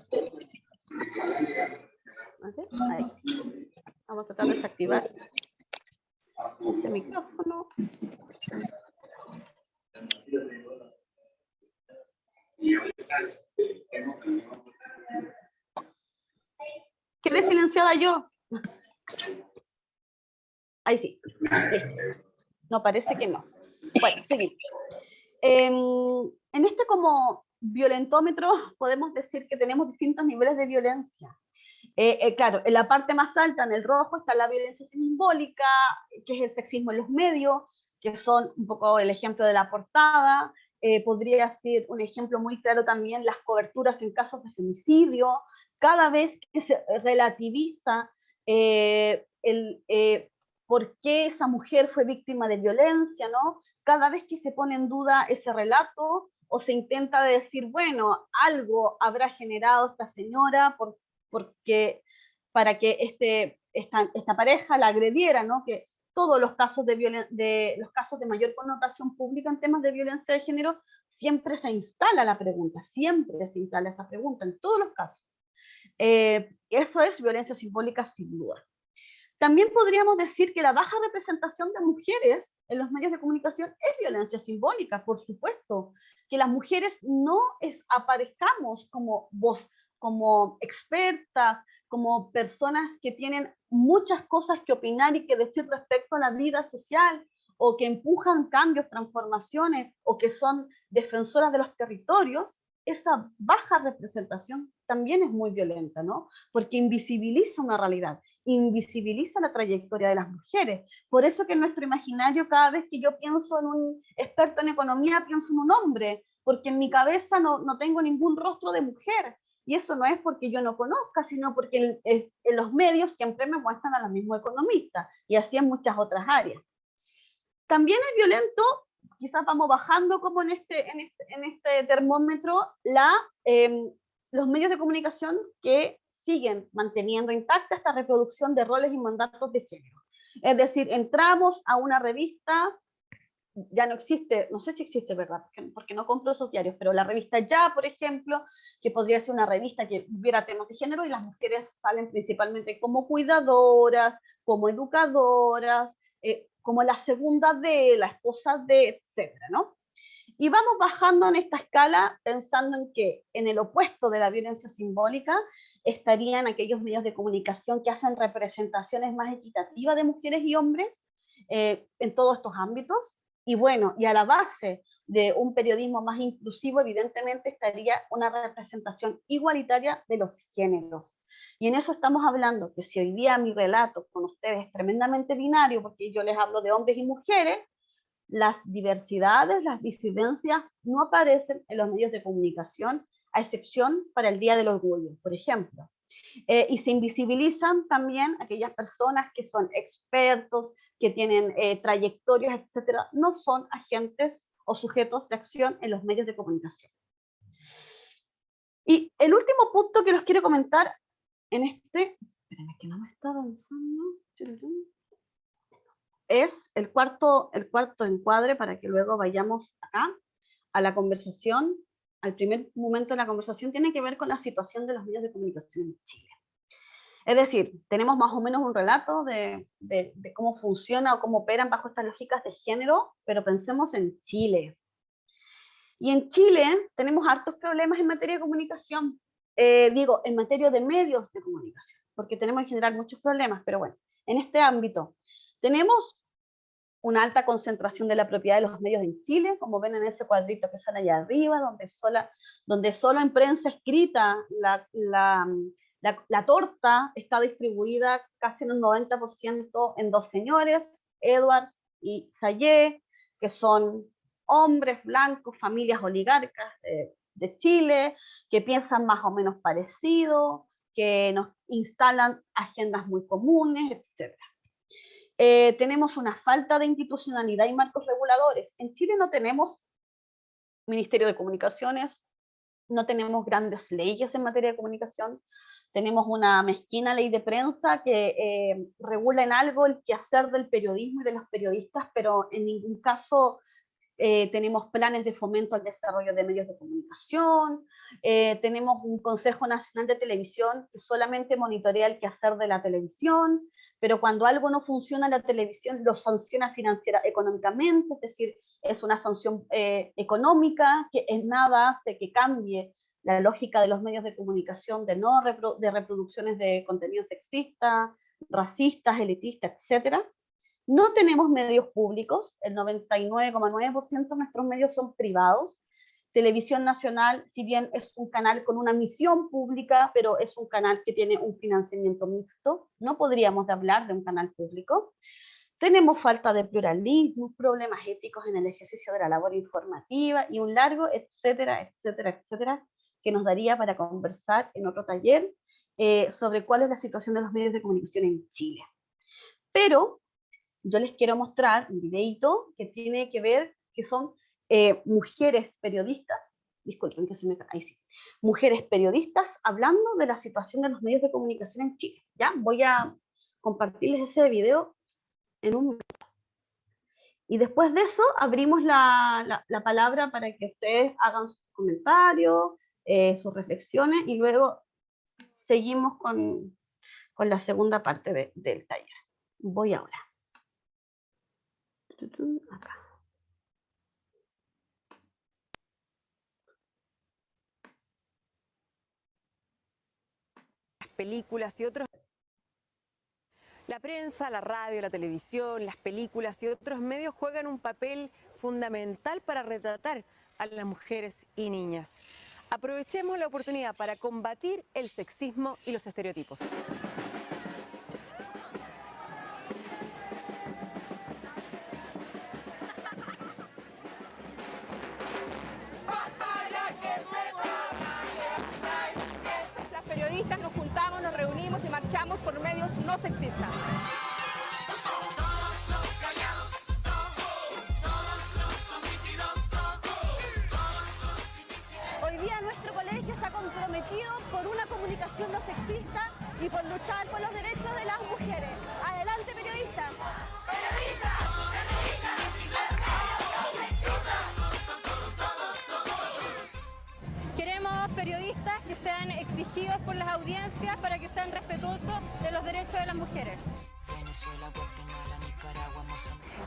Speaker 2: Ahí. Vamos a tratar de desactivar este micrófono. Quedé silenciada yo. Ahí sí. Listo. No, parece que no. Bueno, seguimos. En este como violentómetro podemos decir que tenemos distintos niveles de violencia. Claro, en la parte más alta, en el rojo, está la violencia simbólica, que es el sexismo en los medios, que son un poco el ejemplo de la portada. Podría ser un ejemplo muy claro también las coberturas en casos de femicidio. Cada vez que se relativiza por qué esa mujer fue víctima de violencia, ¿no? Cada vez que se pone en duda ese relato o se intenta decir, bueno, algo habrá generado esta señora porque para que esta pareja la agrediera, ¿no? Que todos los casos los casos de mayor connotación pública en temas de violencia de género, siempre se instala la pregunta, siempre se instala esa pregunta en todos los casos. Eso es violencia simbólica sin duda. También podríamos decir que la baja representación de mujeres en los medios de comunicación es violencia simbólica, por supuesto. Que las mujeres no aparezcamos como voz, como expertas, como personas que tienen muchas cosas que opinar y que decir respecto a la vida social, o que empujan cambios, transformaciones, o que son defensoras de los territorios. Esa baja representación también es muy violenta, ¿no? Porque invisibiliza una realidad, invisibiliza la trayectoria de las mujeres. Por eso que en nuestro imaginario, cada vez que yo pienso en un experto en economía, pienso en un hombre, porque en mi cabeza no tengo ningún rostro de mujer. Y eso no es porque yo no conozca, sino porque en los medios siempre me muestran a la misma economista, y así en muchas otras áreas. También es violento, quizás vamos bajando como en este termómetro, los medios de comunicación que siguen manteniendo intacta esta reproducción de roles y mandatos de género. Es decir, entramos a una revista, ya no existe, no sé si existe, ¿verdad? Porque no compro esos diarios, pero la revista Ya, por ejemplo, que podría ser una revista que hubiera temas de género, y las mujeres salen principalmente como cuidadoras, como educadoras, como la segunda de, la esposa de, etcétera, ¿no? Y vamos bajando en esta escala pensando en que en el opuesto de la violencia simbólica estarían aquellos medios de comunicación que hacen representaciones más equitativas de mujeres y hombres en todos estos ámbitos. Y bueno, y a la base de un periodismo más inclusivo, evidentemente estaría una representación igualitaria de los géneros. Y en eso estamos hablando, que si hoy día mi relato con ustedes es tremendamente binario, porque yo les hablo de hombres y mujeres, las diversidades, las disidencias no aparecen en los medios de comunicación, a excepción para el Día del Orgullo, por ejemplo. Y se invisibilizan también aquellas personas que son expertos, que tienen trayectorias, etcétera, no son agentes o sujetos de acción en los medios de comunicación. Y el último punto que los quiero comentar en este, espérenme que no me está avanzando, es el cuarto encuadre para que luego vayamos acá a la conversación. Al primer momento de la conversación tiene que ver con la situación de los medios de comunicación en Chile. Es decir, tenemos más o menos un relato de cómo funciona o cómo operan bajo estas lógicas de género, pero pensemos en Chile. Y en Chile tenemos hartos problemas en materia de comunicación, digo, en materia de medios de comunicación, porque tenemos en general muchos problemas, pero bueno, en este ámbito tenemos una alta concentración de la propiedad de los medios en Chile, como ven en ese cuadrito que sale allá arriba, donde solo en prensa escrita la torta está distribuida casi en un 90% en dos señores, Edwards y Sayé, que son hombres blancos, familias oligarcas de Chile, que piensan más o menos parecido, que nos instalan agendas muy comunes, etc. Tenemos una falta de institucionalidad y marcos reguladores. En Chile no tenemos Ministerio de Comunicaciones, no tenemos grandes leyes en materia de comunicación, tenemos una mezquina ley de prensa que regula en algo el quehacer del periodismo y de los periodistas, pero en ningún caso tenemos planes de fomento al desarrollo de medios de comunicación, tenemos un Consejo Nacional de Televisión que solamente monitorea el quehacer de la televisión, pero cuando algo no funciona en la televisión lo sanciona económicamente, es decir, es una sanción económica que en nada hace que cambie la lógica de los medios de comunicación de reproducciones de contenido sexista, racistas, elitistas, etcétera. No tenemos medios públicos, el 99,9% de nuestros medios son privados. Televisión Nacional, si bien es un canal con una misión pública, pero es un canal que tiene un financiamiento mixto, no podríamos hablar de un canal público. Tenemos falta de pluralismo, problemas éticos en el ejercicio de la labor informativa y un largo, etcétera, etcétera, etcétera, que nos daría para conversar en otro taller sobre cuál es la situación de los medios de comunicación en Chile. Pero yo les quiero mostrar un videito que tiene que ver, que son mujeres periodistas, disculpen que se me... ahí sí, mujeres periodistas hablando de la situación de los medios de comunicación en Chile. ¿Ya? Voy a compartirles ese video en un momento. Y después de eso abrimos la palabra para que ustedes hagan sus comentarios, sus reflexiones, y luego seguimos con la segunda parte del taller. Voy ahora. Acá.
Speaker 3: Películas y otros. La prensa, la radio, la televisión, las películas y otros medios juegan un papel fundamental para retratar a las mujeres y niñas. Aprovechemos la oportunidad para combatir el sexismo y los estereotipos.
Speaker 4: Periodistas nos juntamos, nos reunimos y marchamos por medios no sexistas.
Speaker 5: Todos los callados, todos los omitidos, todos los invisibles.
Speaker 6: Hoy día nuestro colegio está comprometido por una comunicación no sexista y por luchar por los derechos de las mujeres. ¡Adelante, periodistas!
Speaker 5: Periodistas, periodistas invisibles.
Speaker 6: Queremos periodistas que sean exigidos por las audiencias para que sean respetuosos de los derechos de las mujeres.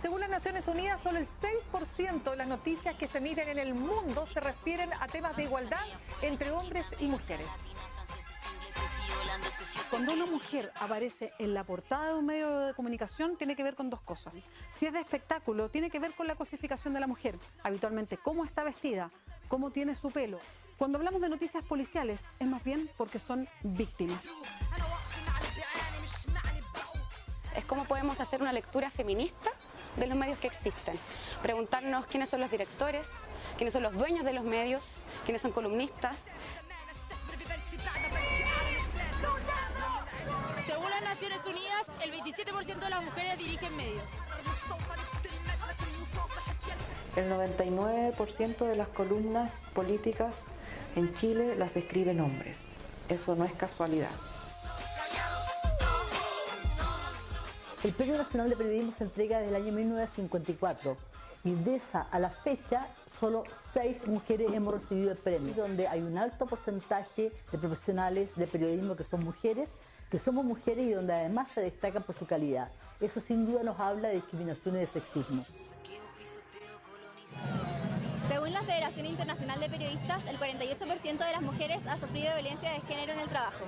Speaker 7: Según las Naciones Unidas, solo el 6% de las noticias que se emiten en el mundo se refieren a temas de igualdad entre hombres y mujeres. Cuando una mujer aparece en la portada de un medio de comunicación, tiene que ver con dos cosas. Si es de espectáculo, tiene que ver con la cosificación de la mujer, habitualmente cómo está vestida, cómo tiene su pelo. Cuando hablamos de noticias policiales, es más bien porque son víctimas.
Speaker 8: Es cómo podemos hacer una lectura feminista de los medios que existen. Preguntarnos quiénes son los directores, quiénes son los dueños de los medios, quiénes son columnistas.
Speaker 9: Según las Naciones Unidas, el 27% de las mujeres dirigen medios.
Speaker 10: El 99% de las columnas políticas en Chile las escriben hombres. Eso no es casualidad.
Speaker 11: El Premio Nacional de Periodismo se entrega desde el año 1954 y de esa a la fecha solo 6 mujeres hemos recibido el premio, donde hay un alto porcentaje de profesionales de periodismo que son mujeres, que somos mujeres y donde además se destacan por su calidad. Eso sin duda nos habla de discriminación y de sexismo.
Speaker 6: Según la Federación Internacional de Periodistas, el 48% de las mujeres ha sufrido violencia de género en el trabajo.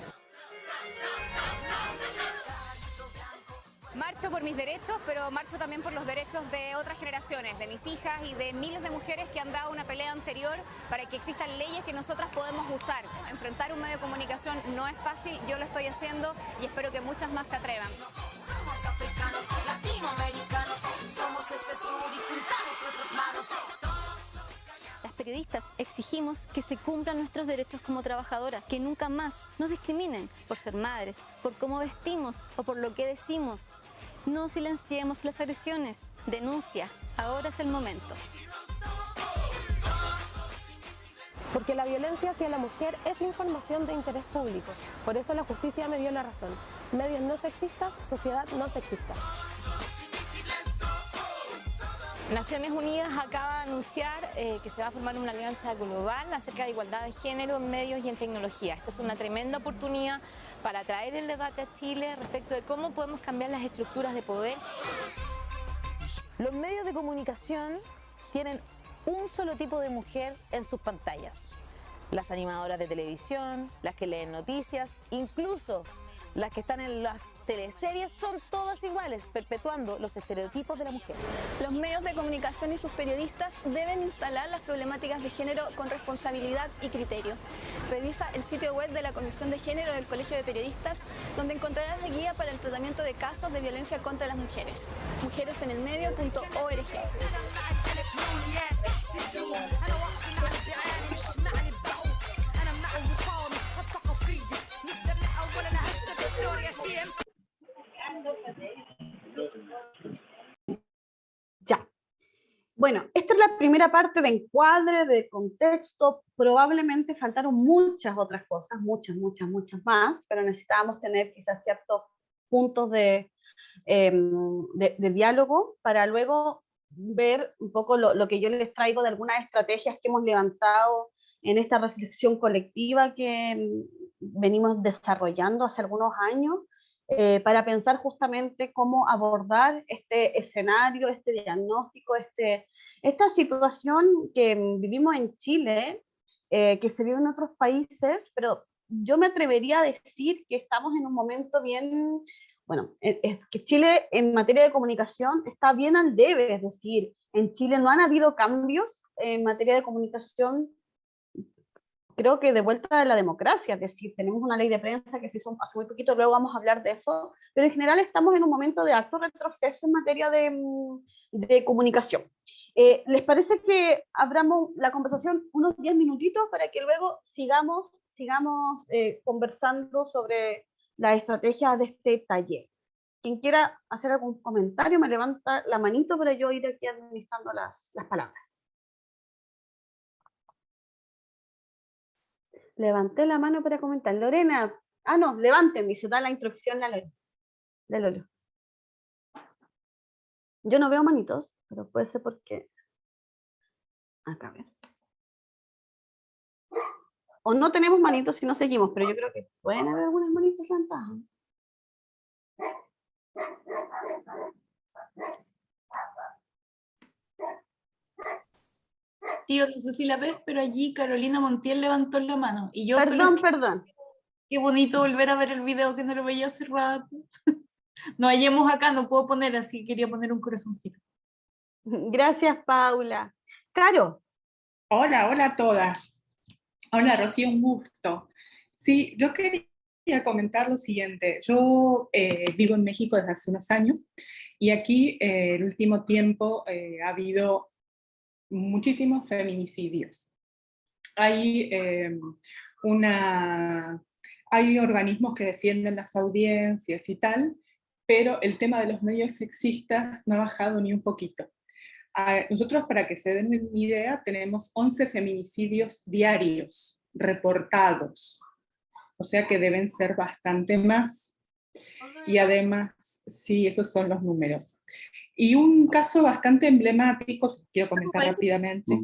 Speaker 4: Marcho por mis derechos, pero marcho también por los derechos de otras generaciones, de mis hijas y de miles de mujeres que han dado una pelea anterior para que existan leyes que nosotras podemos usar. Enfrentar un medio de comunicación no es fácil, yo lo estoy haciendo y espero que muchas más se atrevan.
Speaker 5: Somos africanos, latinoamericanos, somos este sur y juntamos nuestras manos.
Speaker 6: Las periodistas exigimos que se cumplan nuestros derechos como trabajadoras, que nunca más nos discriminen por ser madres, por cómo vestimos o por lo que decimos. No silenciemos las agresiones. Denuncia. Ahora es el momento.
Speaker 12: Porque la violencia hacia la mujer es información de interés público. Por eso la justicia me dio la razón. Medios no sexistas, sociedad no sexista.
Speaker 13: Naciones Unidas acaba de anunciar que se va a formar una alianza global acerca de igualdad de género en medios y en tecnología. Esta es una tremenda oportunidad para traer el debate a Chile respecto de cómo podemos cambiar las estructuras de poder.
Speaker 14: Los medios de comunicación tienen un solo tipo de mujer en sus pantallas. Las animadoras de televisión, las que leen noticias, incluso las que están en las teleseries, son todas iguales, perpetuando los estereotipos de la mujer.
Speaker 6: Los medios de comunicación y sus periodistas deben instalar las problemáticas de género con responsabilidad y criterio. Revisa el sitio web de la Comisión de Género del Colegio de Periodistas, donde encontrarás la guía para el tratamiento de casos de violencia contra las mujeres. mujeresenelmedio.org.
Speaker 2: Ya. Bueno, esta es la primera parte de encuadre, de contexto. Probablemente faltaron muchas otras cosas, muchas más, pero necesitábamos tener quizás ciertos puntos de diálogo para luego ver un poco lo que yo les traigo de algunas estrategias que hemos levantado en esta reflexión colectiva que venimos desarrollando hace algunos años, para pensar justamente cómo abordar este escenario, este diagnóstico, esta situación que vivimos en Chile, que se vive en otros países, pero yo me atrevería a decir que estamos en un momento bien, bueno, es que Chile en materia de comunicación está bien al debe, es decir, en Chile no han habido cambios en materia de comunicación, creo que de vuelta a la democracia, es decir, tenemos una ley de prensa que se hizo hace muy poquito, luego vamos a hablar de eso, pero en general estamos en un momento de alto retroceso en materia de comunicación. ¿Les parece que abramos la conversación unos 10 minutitos para que luego sigamos conversando sobre las estrategias de este taller? Quien quiera hacer algún comentario me levanta la manito para yo ir aquí administrando las palabras. Levanté la mano para comentar. Lorena, no, levanten, dice, da la instrucción de Lolo. Yo no veo manitos, pero puede ser porque... Acá, a ver. O no tenemos manitos si no seguimos, pero yo creo que pueden haber algunas manitos levantadas.
Speaker 1: Tío, no sé si la ves, pero allí Carolina Montiel levantó la mano. Y yo
Speaker 2: Perdón, perdón.
Speaker 1: Qué bonito volver a ver el video que no lo veía hace rato. No hallemos acá, no puedo poner, así que quería poner un corazoncito.
Speaker 2: Gracias, Paula. Caro.
Speaker 15: Hola, hola a todas. Hola, Rocío, un gusto. Sí, yo quería comentar lo siguiente. Yo vivo en México desde hace unos años y aquí el último tiempo ha habido muchísimos feminicidios. Hay, hay organismos que defienden las audiencias y tal, pero el tema de los medios sexistas no ha bajado ni un poquito. Nosotros, para que se den una idea, tenemos 11 feminicidios diarios reportados, o sea que deben ser bastante más. Y además, sí, esos son los números. Y un caso bastante emblemático, si quiero comentar rápidamente,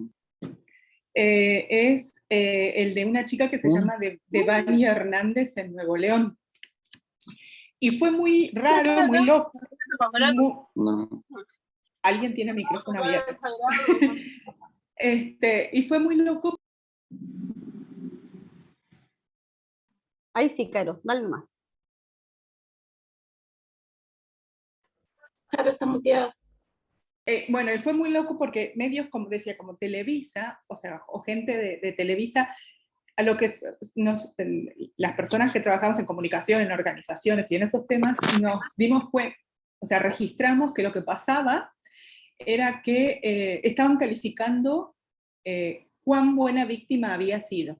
Speaker 15: es el de una chica que se llama Devani Hernández en Nuevo León. Y fue muy raro, muy loco. Alguien tiene micrófono abierto. Y fue muy loco.
Speaker 2: Ahí sí, Caro, dale más.
Speaker 1: Caro está muteada.
Speaker 15: Bueno, y fue muy loco porque medios, como decía, como Televisa, o sea, o gente de Televisa, a lo que las personas que trabajamos en comunicación, en organizaciones y en esos temas, nos dimos cuenta, o sea, registramos que lo que pasaba era que estaban calificando cuán buena víctima había sido,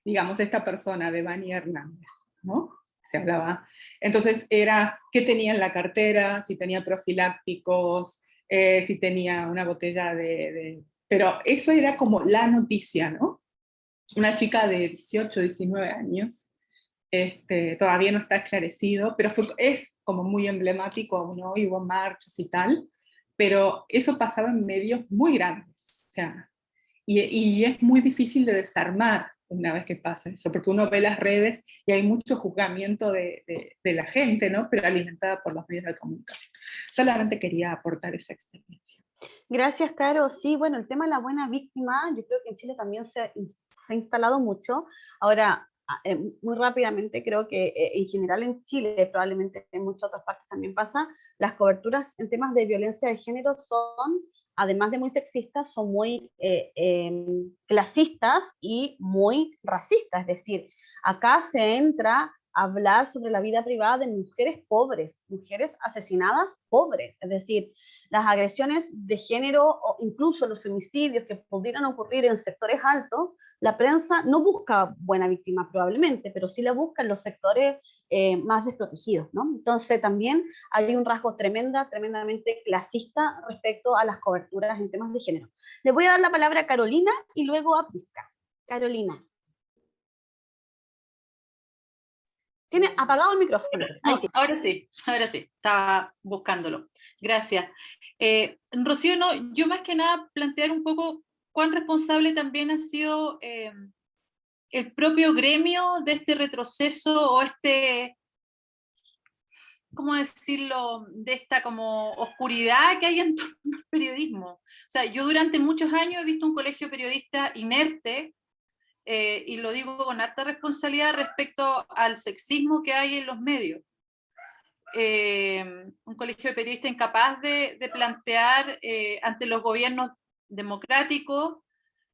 Speaker 15: digamos, esta persona, Devani Hernández, ¿no? Se hablaba. Entonces era qué tenía en la cartera, si tenía profilácticos, si tenía una botella Pero eso era como la noticia, ¿no? Una chica de 18, 19 años, todavía no está esclarecido, pero es como muy emblemático, ¿no? Y hubo marchas y tal, pero eso pasaba en medios muy grandes, o sea, y es muy difícil de desarmar una vez que pasa eso, porque uno ve las redes y hay mucho juzgamiento de la gente, ¿no? Pero alimentada por los medios de comunicación. Solamente quería aportar esa experiencia.
Speaker 2: Gracias, Caro. Sí, bueno, el tema de la buena víctima, yo creo que en Chile también se ha instalado mucho. Ahora, muy rápidamente, creo que en general en Chile, probablemente en muchas otras partes también pasa, las coberturas en temas de violencia de género son, además de muy sexistas, son muy clasistas y muy racistas. Es decir, acá se entra a hablar sobre la vida privada de mujeres pobres, mujeres asesinadas pobres. Es decir, las agresiones de género o incluso los femicidios que pudieran ocurrir en sectores altos, la prensa no busca buena víctima probablemente, pero sí la busca en los sectores más desprotegidos, ¿no? Entonces también hay un rasgo tremendamente clasista respecto a las coberturas en temas de género. Le voy a dar la palabra a Carolina y luego a Prisca. Carolina. Tiene apagado el micrófono.
Speaker 16: No, sí. Ahora sí, estaba buscándolo. Gracias. Rocío, no, yo más que nada plantear un poco cuán responsable también ha sido el propio gremio de este retroceso o ¿cómo decirlo?, de esta como oscuridad que hay en torno al periodismo. O sea, yo durante muchos años he visto un colegio periodista inerte, y lo digo con alta responsabilidad respecto al sexismo que hay en los medios. Un colegio de periodistas incapaz de plantear ante los gobiernos democráticos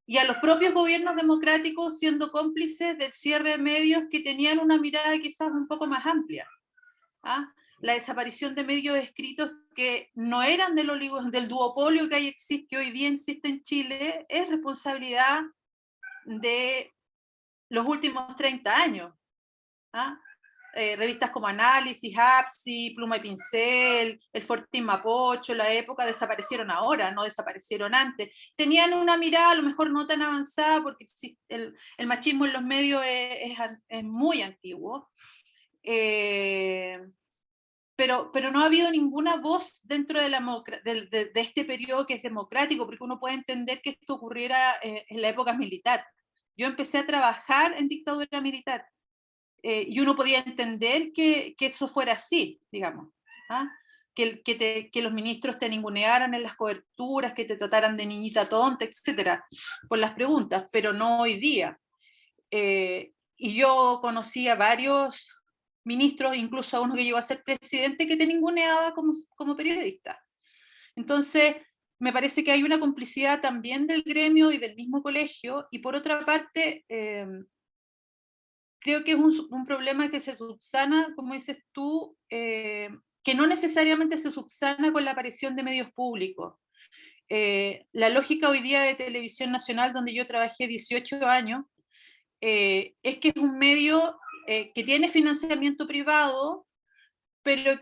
Speaker 16: y a los propios gobiernos democráticos siendo cómplices del cierre de medios que tenían una mirada quizás un poco más amplia. ¿Ah? La desaparición de medios escritos que no eran del duopolio que hoy día existe en Chile, es responsabilidad de los últimos 30 años. ¿Ah? Revistas como Análisis, APSI, Pluma y Pincel, El Fortín Mapocho, La Época, desaparecieron ahora, no desaparecieron antes. Tenían una mirada a lo mejor no tan avanzada, porque el machismo en los medios es muy antiguo. Pero no ha habido ninguna voz dentro de este periodo que es democrático, porque uno puede entender que esto ocurriera en la época militar. Yo empecé a trabajar en dictadura militar, y uno podía entender que eso fuera así, digamos, ¿ah? Que los ministros te ningunearan en las coberturas, que te trataran de niñita tonta, etcétera, por las preguntas, pero no hoy día. Y yo conocí a varios ministros, incluso a uno que llegó a ser presidente, que te ninguneaba como periodista. Entonces, me parece que hay una complicidad también del gremio y del mismo colegio, y por otra parte, creo que es un problema que se subsana, como dices tú, que no necesariamente se subsana con la aparición de medios públicos. La lógica hoy día de Televisión Nacional, donde yo trabajé 18 años, es que es un medio que tiene financiamiento privado, pero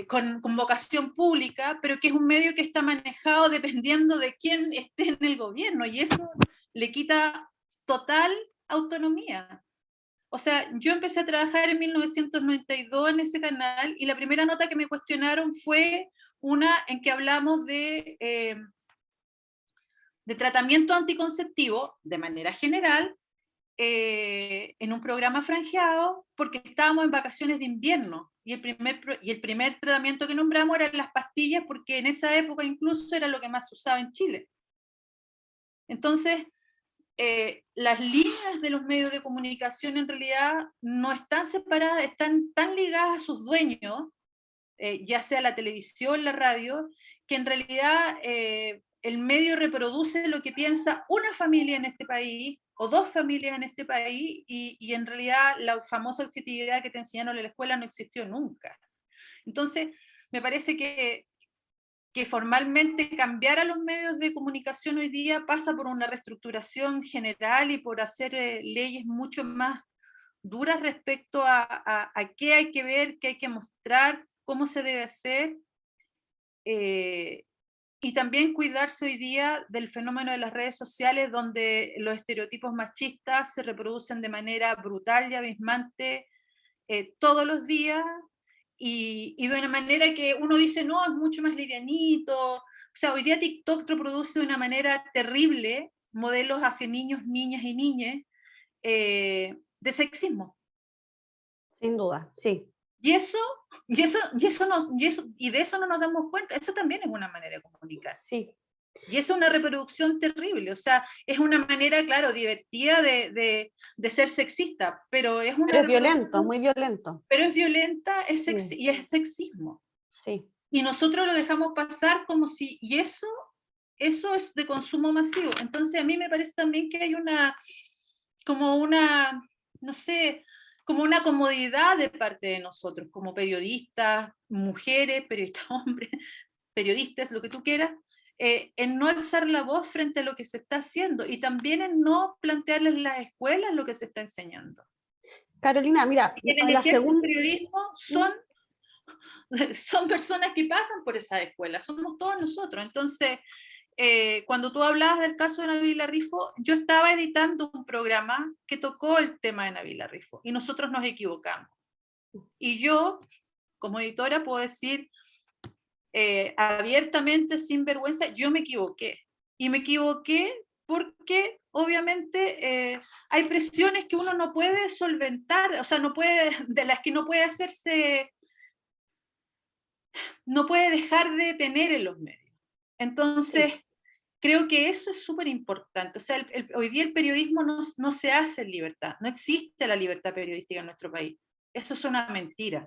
Speaker 16: con vocación pública, pero que es un medio que está manejado dependiendo de quién esté en el gobierno, y eso le quita total autonomía. O sea, yo empecé a trabajar en 1992 en ese canal, y la primera nota que me cuestionaron fue una en que hablamos de tratamiento anticonceptivo, de manera general, en un programa franjeado, porque estábamos en vacaciones de invierno, y el primer tratamiento que nombramos eran las pastillas, porque en esa época incluso era lo que más se usaba en Chile. Entonces, las líneas de los medios de comunicación en realidad no están separadas, están tan ligadas a sus dueños, ya sea la televisión, la radio, que en realidad el medio reproduce lo que piensa una familia en este país, o dos familias en este país, y en realidad la famosa objetividad que te enseñaron en la escuela no existió nunca. Entonces, me parece que formalmente cambiar a los medios de comunicación hoy día pasa por una reestructuración general y por hacer leyes mucho más duras respecto a qué hay que ver, qué hay que mostrar, cómo se debe hacer, y también cuidarse hoy día del fenómeno de las redes sociales, donde los estereotipos machistas se reproducen de manera brutal y abismante todos los días, y de una manera que uno dice, no, es mucho más livianito. O sea, hoy día TikTok reproduce de una manera terrible modelos hacia niños, niñas y niñas de sexismo.
Speaker 2: Sin duda, sí.
Speaker 16: Y de eso no nos damos cuenta. Eso también es una manera de comunicar.
Speaker 2: Sí.
Speaker 16: Y es una reproducción terrible. O sea, es una manera, claro, divertida de ser sexista, pero es una...
Speaker 2: Pero es violento, muy violento.
Speaker 16: Pero es violenta,
Speaker 2: Sí.
Speaker 16: y es sexismo.
Speaker 2: Sí.
Speaker 16: Y nosotros lo dejamos pasar como si... Y eso es de consumo masivo. Entonces a mí me parece también que hay como una, no sé, como una comodidad de parte de nosotros, como periodistas, mujeres, periodistas hombres, periodistas, lo que tú quieras, en no alzar la voz frente a lo que se está haciendo, y también en no plantearles en las escuelas lo que se está enseñando.
Speaker 2: Carolina, mira,
Speaker 16: quienes ejercen periodismo son personas que pasan por esa escuela, somos todos nosotros. Entonces, cuando tú hablabas del caso de Nabila Rifo, yo estaba editando un programa que tocó el tema de Nabila Rifo, y nosotros nos equivocamos. Y yo, como editora, puedo decir abiertamente, sin vergüenza, yo me equivoqué. Y me equivoqué porque obviamente hay presiones que uno no puede solventar, o sea, de las que no puede no puede dejar de tener en los medios. Entonces, creo que eso es súper importante. O sea, hoy día el periodismo no se hace en libertad, no existe la libertad periodística en nuestro país. Eso es una mentira.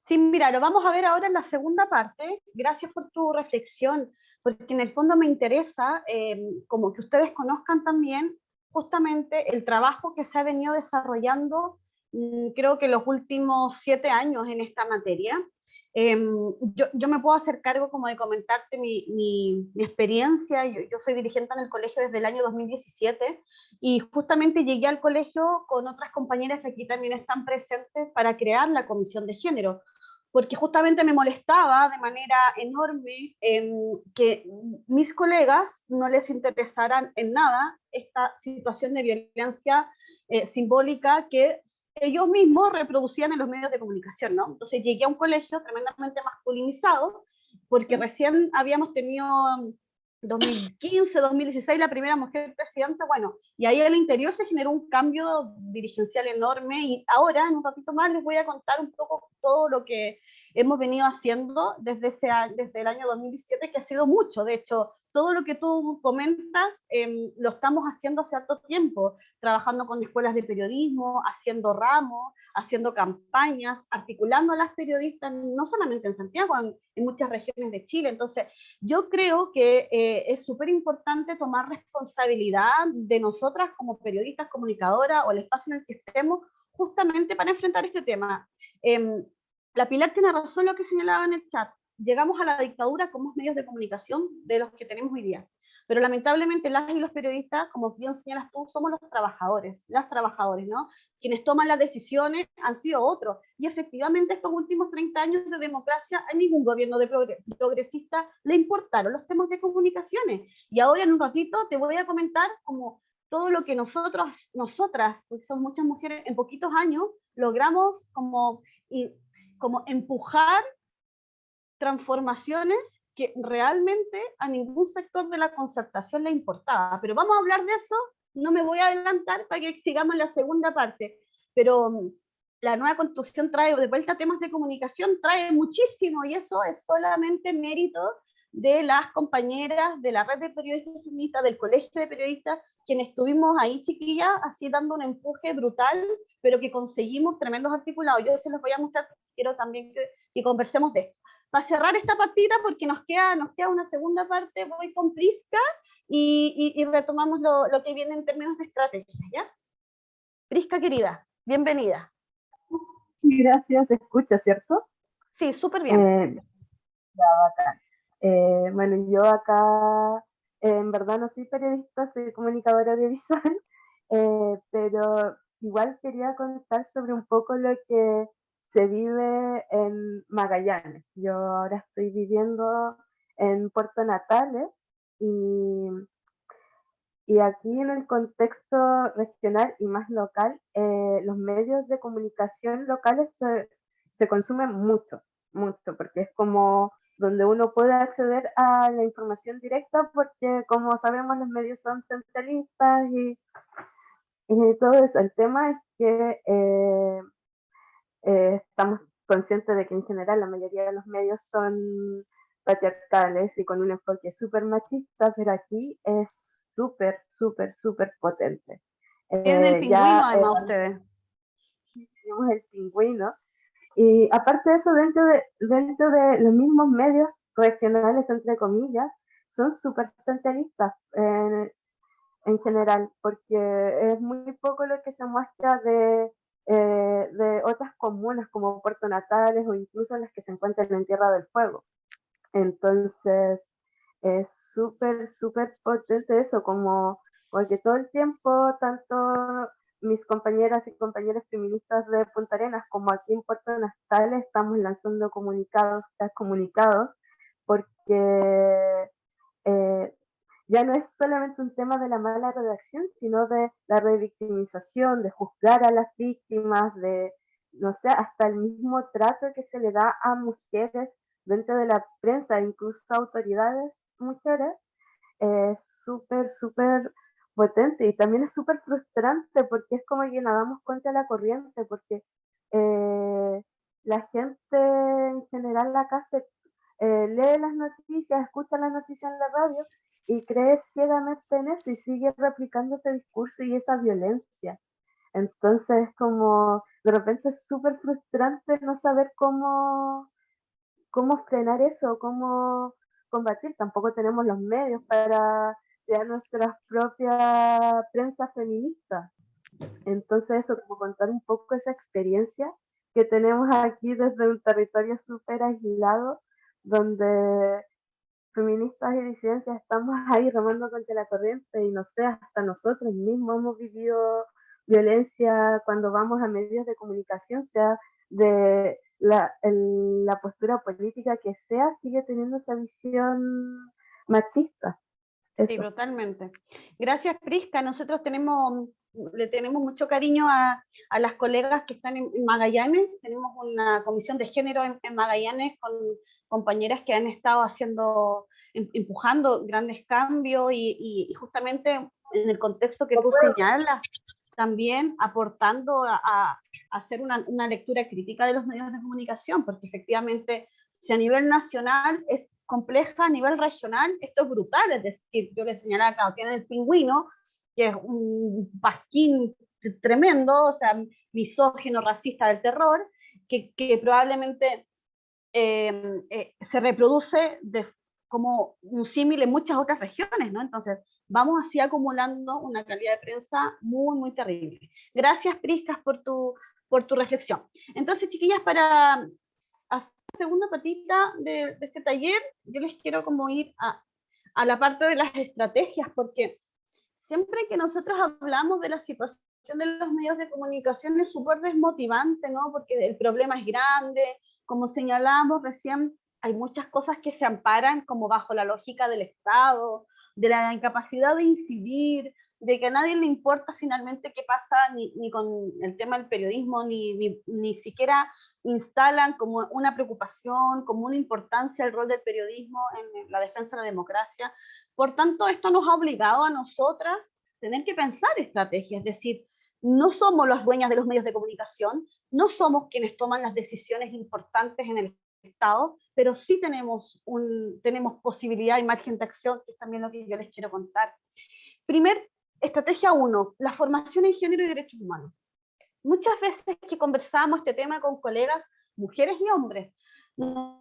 Speaker 2: Sí, mira, lo vamos a ver ahora en la segunda parte. Gracias por tu reflexión, porque en el fondo me interesa como que ustedes conozcan también justamente el trabajo que se ha venido desarrollando, creo que los últimos 7 años en esta materia. Yo me puedo hacer cargo como de comentarte mi experiencia. Yo soy dirigente en el colegio desde el año 2017, y justamente llegué al colegio con otras compañeras que aquí también están presentes para crear la comisión de género, porque justamente me molestaba de manera enorme que mis colegas no les interesaran en nada esta situación de violencia simbólica que ellos mismos reproducían en los medios de comunicación, ¿no? Entonces llegué a un colegio tremendamente masculinizado, porque recién habíamos tenido 2015, 2016, la primera mujer presidenta, bueno, y ahí al interior se generó un cambio dirigencial enorme, y ahora, en un ratito más, les voy a contar un poco todo lo que hemos venido haciendo desde el año 2017, que ha sido mucho. De hecho, todo lo que tú comentas lo estamos haciendo hace harto tiempo, trabajando con escuelas de periodismo, haciendo ramos, haciendo campañas, articulando a las periodistas, no solamente en Santiago, en muchas regiones de Chile. Entonces, yo creo que es súper importante tomar responsabilidad de nosotras como periodistas, comunicadoras, o el espacio en el que estemos, justamente para enfrentar este tema. La Pilar tiene razón lo que señalaba en el chat. Llegamos a la dictadura con más medios de comunicación de los que tenemos hoy día. Pero lamentablemente las y los periodistas, como bien señalas tú, somos los trabajadores, las trabajadoras, ¿no? Quienes toman las decisiones han sido otros. Y efectivamente estos últimos 30 años de democracia a ningún gobierno progresista le importaron los temas de comunicaciones. Y ahora en un ratito te voy a comentar como todo lo que nosotras, porque son muchas mujeres, en poquitos años logramos como empujar transformaciones que realmente a ningún sector de la concertación le importaba. Pero vamos a hablar de eso, no me voy a adelantar para que sigamos la segunda parte. Pero la nueva constitución trae de vuelta temas de comunicación, trae muchísimo, y eso es solamente mérito de las compañeras de la red de periodistas feministas, del colegio de periodistas, quienes estuvimos ahí, chiquillas, así dando un empuje brutal, pero que conseguimos tremendos articulados. Yo se los voy a mostrar, quiero también que conversemos de esto. Para cerrar esta partida, porque nos queda una segunda parte, voy con Prisca y retomamos lo que viene en términos de estrategia, ¿ya? Prisca, querida, bienvenida.
Speaker 17: Gracias, ¿se escucha, cierto?
Speaker 2: Sí, súper bien.
Speaker 17: Ya, bacán. Bueno, yo acá en verdad no soy periodista, soy comunicadora audiovisual, pero igual quería contar sobre un poco lo que se vive en Magallanes. Yo ahora estoy viviendo en Puerto Natales y aquí en el contexto regional y más local, los medios de comunicación locales se consumen mucho, porque es como donde uno puede acceder a la información directa, porque como sabemos los medios son centralistas y todo eso. El tema es que estamos conscientes de que en general la mayoría de los medios son patriarcales y con un enfoque súper machista, pero aquí es súper, súper, súper potente.
Speaker 2: Tienen el pingüino, además, ustedes.
Speaker 17: Tenemos el pingüino. Y aparte de eso, dentro de los mismos medios regionales, entre comillas, son súper centralistas en general, porque es muy poco lo que se muestra de otras comunas como Puerto Natales o incluso las que se encuentran en Tierra del Fuego. Entonces es súper, súper potente eso, como porque todo el tiempo, tanto mis compañeras y compañeros feministas de Punta Arenas como aquí en Puerto Natales estamos lanzando comunicados tras comunicados, porque ya no es solamente un tema de la mala redacción, sino de la revictimización, de juzgar a las víctimas, de, no sé, hasta el mismo trato que se le da a mujeres dentro de la prensa, incluso a autoridades mujeres, es súper, súper potente, y también es súper frustrante porque es como que nadamos contra la corriente, porque la gente en general acá lee las noticias, escucha las noticias en la radio y cree ciegamente en eso y sigue replicando ese discurso y esa violencia. Entonces, como de repente es súper frustrante no saber cómo frenar eso, cómo combatir. Tampoco tenemos los medios para crear nuestra propia prensa feminista. Entonces, eso, como contar un poco esa experiencia que tenemos aquí desde un territorio súper aislado, donde feministas y disidencias estamos ahí remando contra la corriente, y no sé, hasta nosotros mismos hemos vivido violencia cuando vamos a medios de comunicación, sea de la postura política que sea, sigue teniendo esa visión machista. Eso.
Speaker 2: Sí, totalmente. Gracias, Prisca. Nosotros le tenemos mucho cariño a las colegas que están en Magallanes. Tenemos una comisión de género en Magallanes con compañeras que han estado haciendo empujando grandes cambios y justamente en el contexto que tú señalas, también aportando a hacer una lectura crítica de los medios de comunicación, porque efectivamente si a nivel nacional es compleja, a nivel regional esto es brutal, es decir, yo les señalaba acá, tienen El Pingüino, que es un pasquín tremendo, o sea, misógino, racista del terror, que probablemente se reproduce como un símil en muchas otras regiones, ¿no? Entonces, vamos así acumulando una calidad de prensa muy, muy terrible. Gracias, Priscas, por tu reflexión. Entonces, chiquillas, para hacer la segunda patita de este taller, yo les quiero como ir a la parte de las estrategias, porque siempre que nosotros hablamos de la situación de los medios de comunicación es súper desmotivante, ¿no? Porque el problema es grande, como señalábamos recién, hay muchas cosas que se amparan como bajo la lógica del Estado, de la incapacidad de incidir, de que a nadie le importa finalmente qué pasa ni con el tema del periodismo, ni siquiera instalan como una preocupación, como una importancia el rol del periodismo en la defensa de la democracia. Por tanto, esto nos ha obligado a nosotras a tener que pensar estrategias, es decir, no somos las dueñas de los medios de comunicación, no somos quienes toman las decisiones importantes en el Estado, pero sí tenemos posibilidad y margen de acción, que es también lo que yo les quiero contar. Primer, estrategia 1, la formación en género y derechos humanos. Muchas veces que conversamos este tema con colegas, mujeres y hombres, nos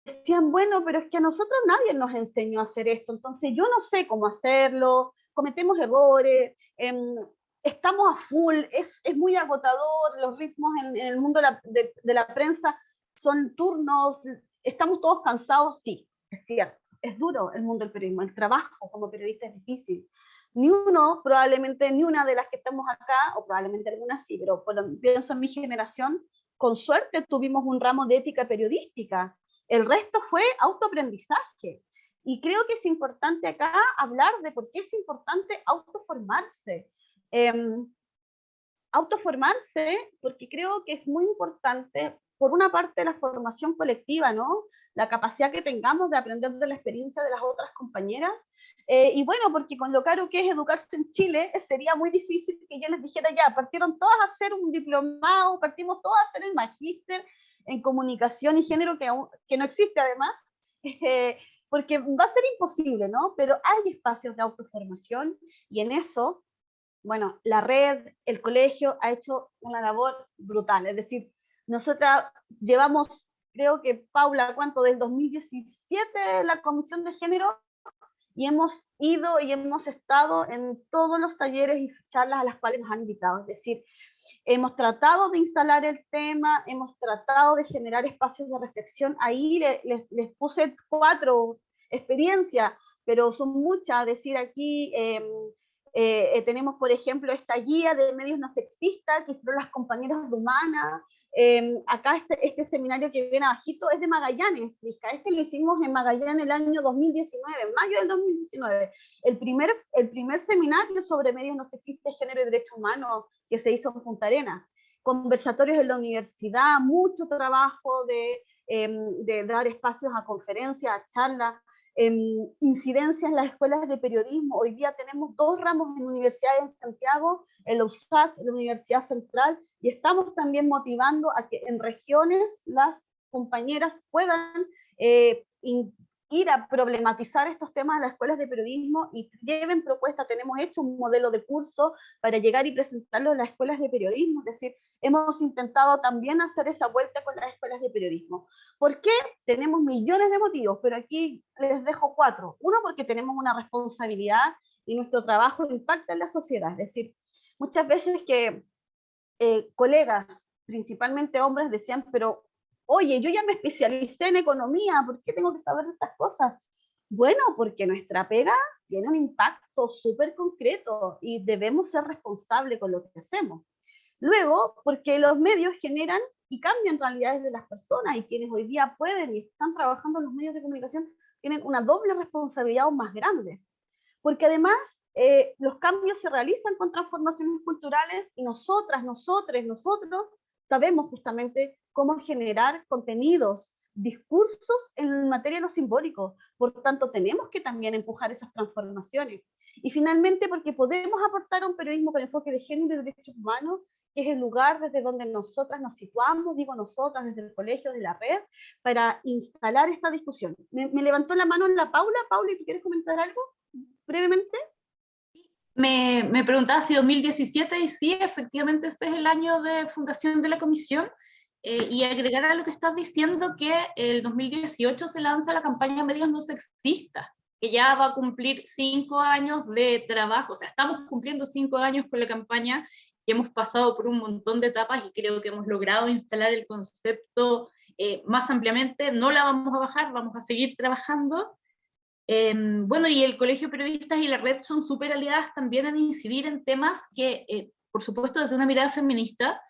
Speaker 2: decían, bueno, pero es que a nosotros nadie nos enseñó a hacer esto, entonces yo no sé cómo hacerlo, cometemos errores, estamos a full, es muy agotador, los ritmos en el mundo de la prensa son turnos, estamos todos cansados, sí, es cierto, es duro el mundo del periodismo, el trabajo como periodista es difícil. Ni uno, probablemente ni una de las que estamos acá, o probablemente algunas sí, pero pienso en mi generación, con suerte tuvimos un ramo de ética periodística, el resto fue autoaprendizaje. Y creo que es importante acá hablar de por qué es importante autoformarse. Autoformarse, porque creo que es muy importante, por una parte, la formación colectiva, ¿no? La capacidad que tengamos de aprender de la experiencia de las otras compañeras. Y bueno, porque con lo caro que es educarse en Chile, sería muy difícil que yo les dijera ya, partieron todas a hacer un diplomado, partimos todas a hacer el magíster en comunicación y género, que no existe además, porque va a ser imposible, ¿no? Pero hay espacios de autoformación y en eso, bueno, la red, el colegio ha hecho una labor brutal, es decir, nosotras llevamos, creo que Paula, ¿cuánto? Del 2017 la Comisión de Género, y hemos ido y hemos estado en todos los talleres y charlas a las cuales nos han invitado, es decir, hemos tratado de instalar el tema, hemos tratado de generar espacios de reflexión, ahí les puse 4 experiencias, pero son muchas, es decir, aquí tenemos, por ejemplo, esta guía de medios no sexistas que hicieron las compañeras de Humana. Acá este seminario que viene abajito es de Magallanes, este lo hicimos en Magallanes el año 2019, en mayo del 2019, el primer seminario sobre medios no sexistas, género y derechos humanos que se hizo en Punta Arenas, conversatorios en la universidad, mucho trabajo de dar espacios a conferencias, a charlas, incidencias en las escuelas de periodismo. Hoy día tenemos 2 ramos en universidades en Santiago, en la USACH, en la Universidad Central, y estamos también motivando a que en regiones las compañeras puedan ir a problematizar estos temas en las escuelas de periodismo y lleven propuestas. Tenemos hecho un modelo de curso para llegar y presentarlo en las escuelas de periodismo, es decir, hemos intentado también hacer esa vuelta con las escuelas de periodismo. ¿Por qué? Tenemos millones de motivos, pero aquí les dejo 4. Uno, porque tenemos una responsabilidad y nuestro trabajo impacta en la sociedad, es decir, muchas veces que colegas, principalmente hombres, decían, pero oye, yo ya me especialicé en economía, ¿por qué tengo que saber de estas cosas? Bueno, porque nuestra pega tiene un impacto súper concreto y debemos ser responsables con lo que hacemos. Luego, porque los medios generan y cambian realidades de las personas, y quienes hoy día pueden y están trabajando en los medios de comunicación tienen una doble responsabilidad aún más grande. Porque además los cambios se realizan con transformaciones culturales y nosotros sabemos justamente cómo generar contenidos discursos en materia de lo simbólico. Por tanto, tenemos que también empujar esas transformaciones. Y finalmente, porque podemos aportar a un periodismo con enfoque de género y derechos humanos, que es el lugar desde donde nosotras nos situamos, digo nosotras, desde el colegio, de la red, para instalar esta discusión. Me levantó la mano la Paula. Paula, ¿tú quieres comentar algo brevemente?
Speaker 18: Me preguntaba si 2017, y sí, efectivamente este es el año de fundación de la comisión, y agregar a lo que estás diciendo que el 2018 se lanza la campaña Medios No Sexistas, que ya va a cumplir 5 años de trabajo, o sea, estamos cumpliendo 5 años con la campaña y hemos pasado por un montón de etapas y creo que hemos logrado instalar el concepto más ampliamente. No la vamos a bajar, vamos a seguir trabajando. Bueno, y el Colegio de Periodistas y la red son súper aliadas también en incidir en temas que, por supuesto, desde una mirada feminista,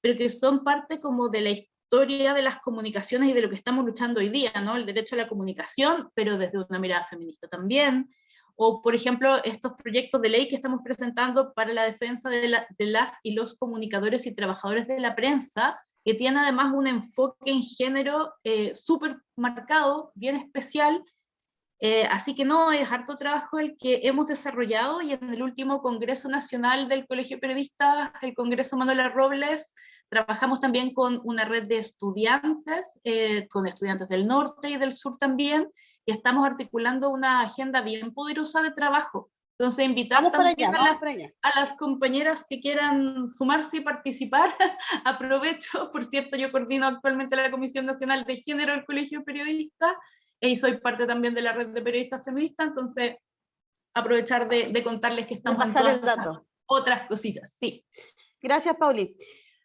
Speaker 18: pero que son parte como de la historia de las comunicaciones y de lo que estamos luchando hoy día, ¿no? El derecho a la comunicación, pero desde una mirada feminista también. O, por ejemplo, estos proyectos de ley que estamos presentando para la defensa de las y los comunicadores y trabajadores de la prensa, que tiene además un enfoque en género súper marcado, bien especial. Así que no, es harto trabajo el que hemos desarrollado, y en el último Congreso Nacional del Colegio de Periodistas, el Congreso Manuela Robles, trabajamos también con una red de estudiantes, con estudiantes del norte y del sur también, y estamos articulando una agenda bien poderosa de trabajo. Entonces, invitar también a las compañeras que quieran sumarse y participar. Aprovecho, por cierto, yo coordino actualmente la Comisión Nacional de Género del Colegio de Periodistas, y soy parte también de la red de periodistas feministas, entonces aprovechar de contarles que estamos
Speaker 2: pasar el dato.
Speaker 18: Otras cositas, sí.
Speaker 2: Gracias, Pauli.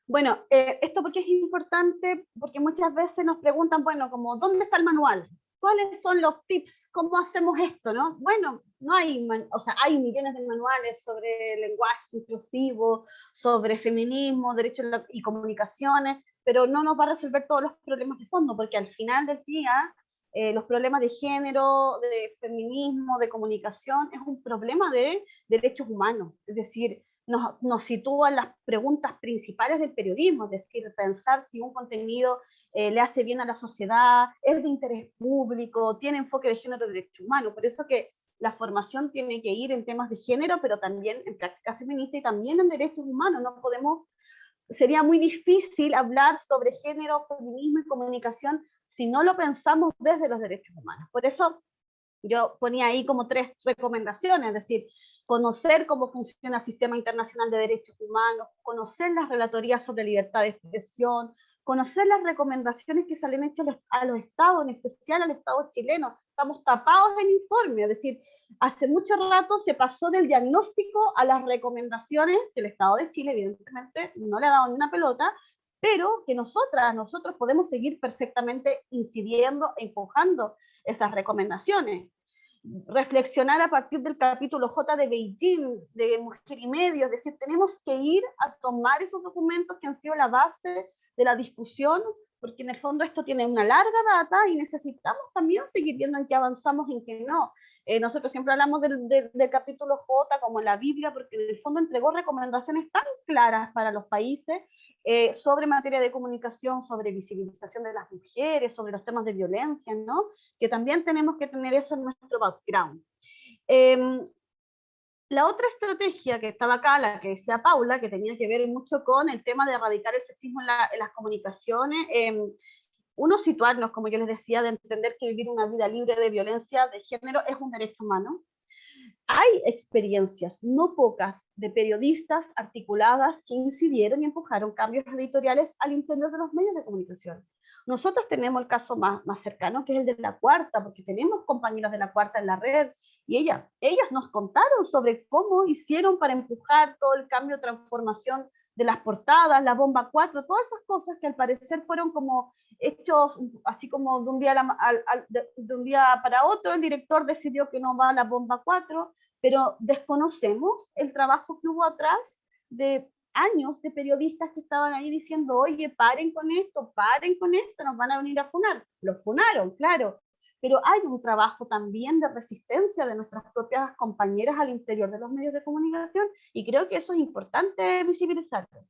Speaker 2: Bueno, esto porque es importante, porque muchas veces nos preguntan, bueno, como, ¿dónde está el manual? ¿Cuáles son los tips? ¿Cómo hacemos esto? ¿No? Bueno, no hay, o sea, hay millones de manuales sobre lenguaje inclusivo, sobre feminismo, derechos y comunicaciones, pero no nos va a resolver todos los problemas de fondo, porque al final del día, los problemas de género, de feminismo, de comunicación, es un problema de derechos humanos. Es decir, nos sitúa en las preguntas principales del periodismo, es decir, pensar si un contenido le hace bien a la sociedad, es de interés público, tiene enfoque de género y derechos humanos. Por eso que la formación tiene que ir en temas de género, pero también en práctica feminista y también en derechos humanos. No podemos, sería muy difícil hablar sobre género, feminismo y comunicación si no lo pensamos desde los derechos humanos. Por eso yo ponía ahí como 3 recomendaciones, es decir, conocer cómo funciona el Sistema Internacional de Derechos Humanos, conocer las relatorías sobre libertad de expresión, conocer las recomendaciones que se le han hecho a los estados, en especial al Estado chileno. Estamos tapados en informe, es decir, hace mucho rato se pasó del diagnóstico a las recomendaciones que el Estado de Chile, evidentemente, no le ha dado ni una pelota, pero que nosotros podemos seguir perfectamente incidiendo e empujando esas recomendaciones. Reflexionar a partir del capítulo J de Beijing, de Mujer y Medio, es decir, tenemos que ir a tomar esos documentos que han sido la base de la discusión, porque en el fondo esto tiene una larga data y necesitamos también seguir viendo en qué avanzamos y en qué no. Nosotros siempre hablamos del capítulo J como la Biblia, porque en el fondo entregó recomendaciones tan claras para los países sobre materia de comunicación, sobre visibilización de las mujeres, sobre los temas de violencia, ¿no? Que también tenemos que tener eso en nuestro background. La otra estrategia que estaba acá, la que decía Paula, que tenía que ver mucho con el tema de erradicar el sexismo en las comunicaciones, uno situarnos, como yo les decía, de entender que vivir una vida libre de violencia de género es un derecho humano. Hay experiencias, no pocas, de periodistas articuladas que incidieron y empujaron cambios editoriales al interior de los medios de comunicación. Nosotros tenemos el caso más cercano, que es el de La Cuarta, porque tenemos compañeras de La Cuarta en la red, y ellas nos contaron sobre cómo hicieron para empujar todo el cambio, transformación de las portadas, la bomba 4, todas esas cosas que al parecer fueron como hechos, así como de un día para otro, el director decidió que no va a la bomba 4, pero desconocemos el trabajo que hubo atrás de años de periodistas que estaban ahí diciendo, oye, paren con esto, nos van a venir a funar. Los funaron, claro, pero hay un trabajo también de resistencia de nuestras propias compañeras al interior de los medios de comunicación, y creo que eso es importante visibilizarlo.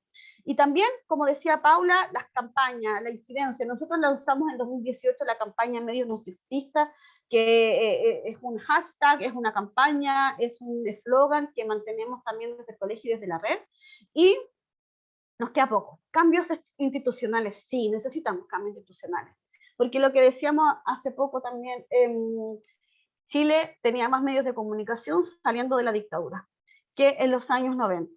Speaker 2: Y también, como decía Paula, las campañas, la incidencia. Nosotros lanzamos en 2018 la campaña Medios No Sexistas, que es un hashtag, es una campaña, es un eslogan que mantenemos también desde el colegio y desde la red. Y nos queda poco. Cambios institucionales, sí, necesitamos cambios institucionales. Porque lo que decíamos hace poco también, Chile tenía más medios de comunicación saliendo de la dictadura que en los años 90.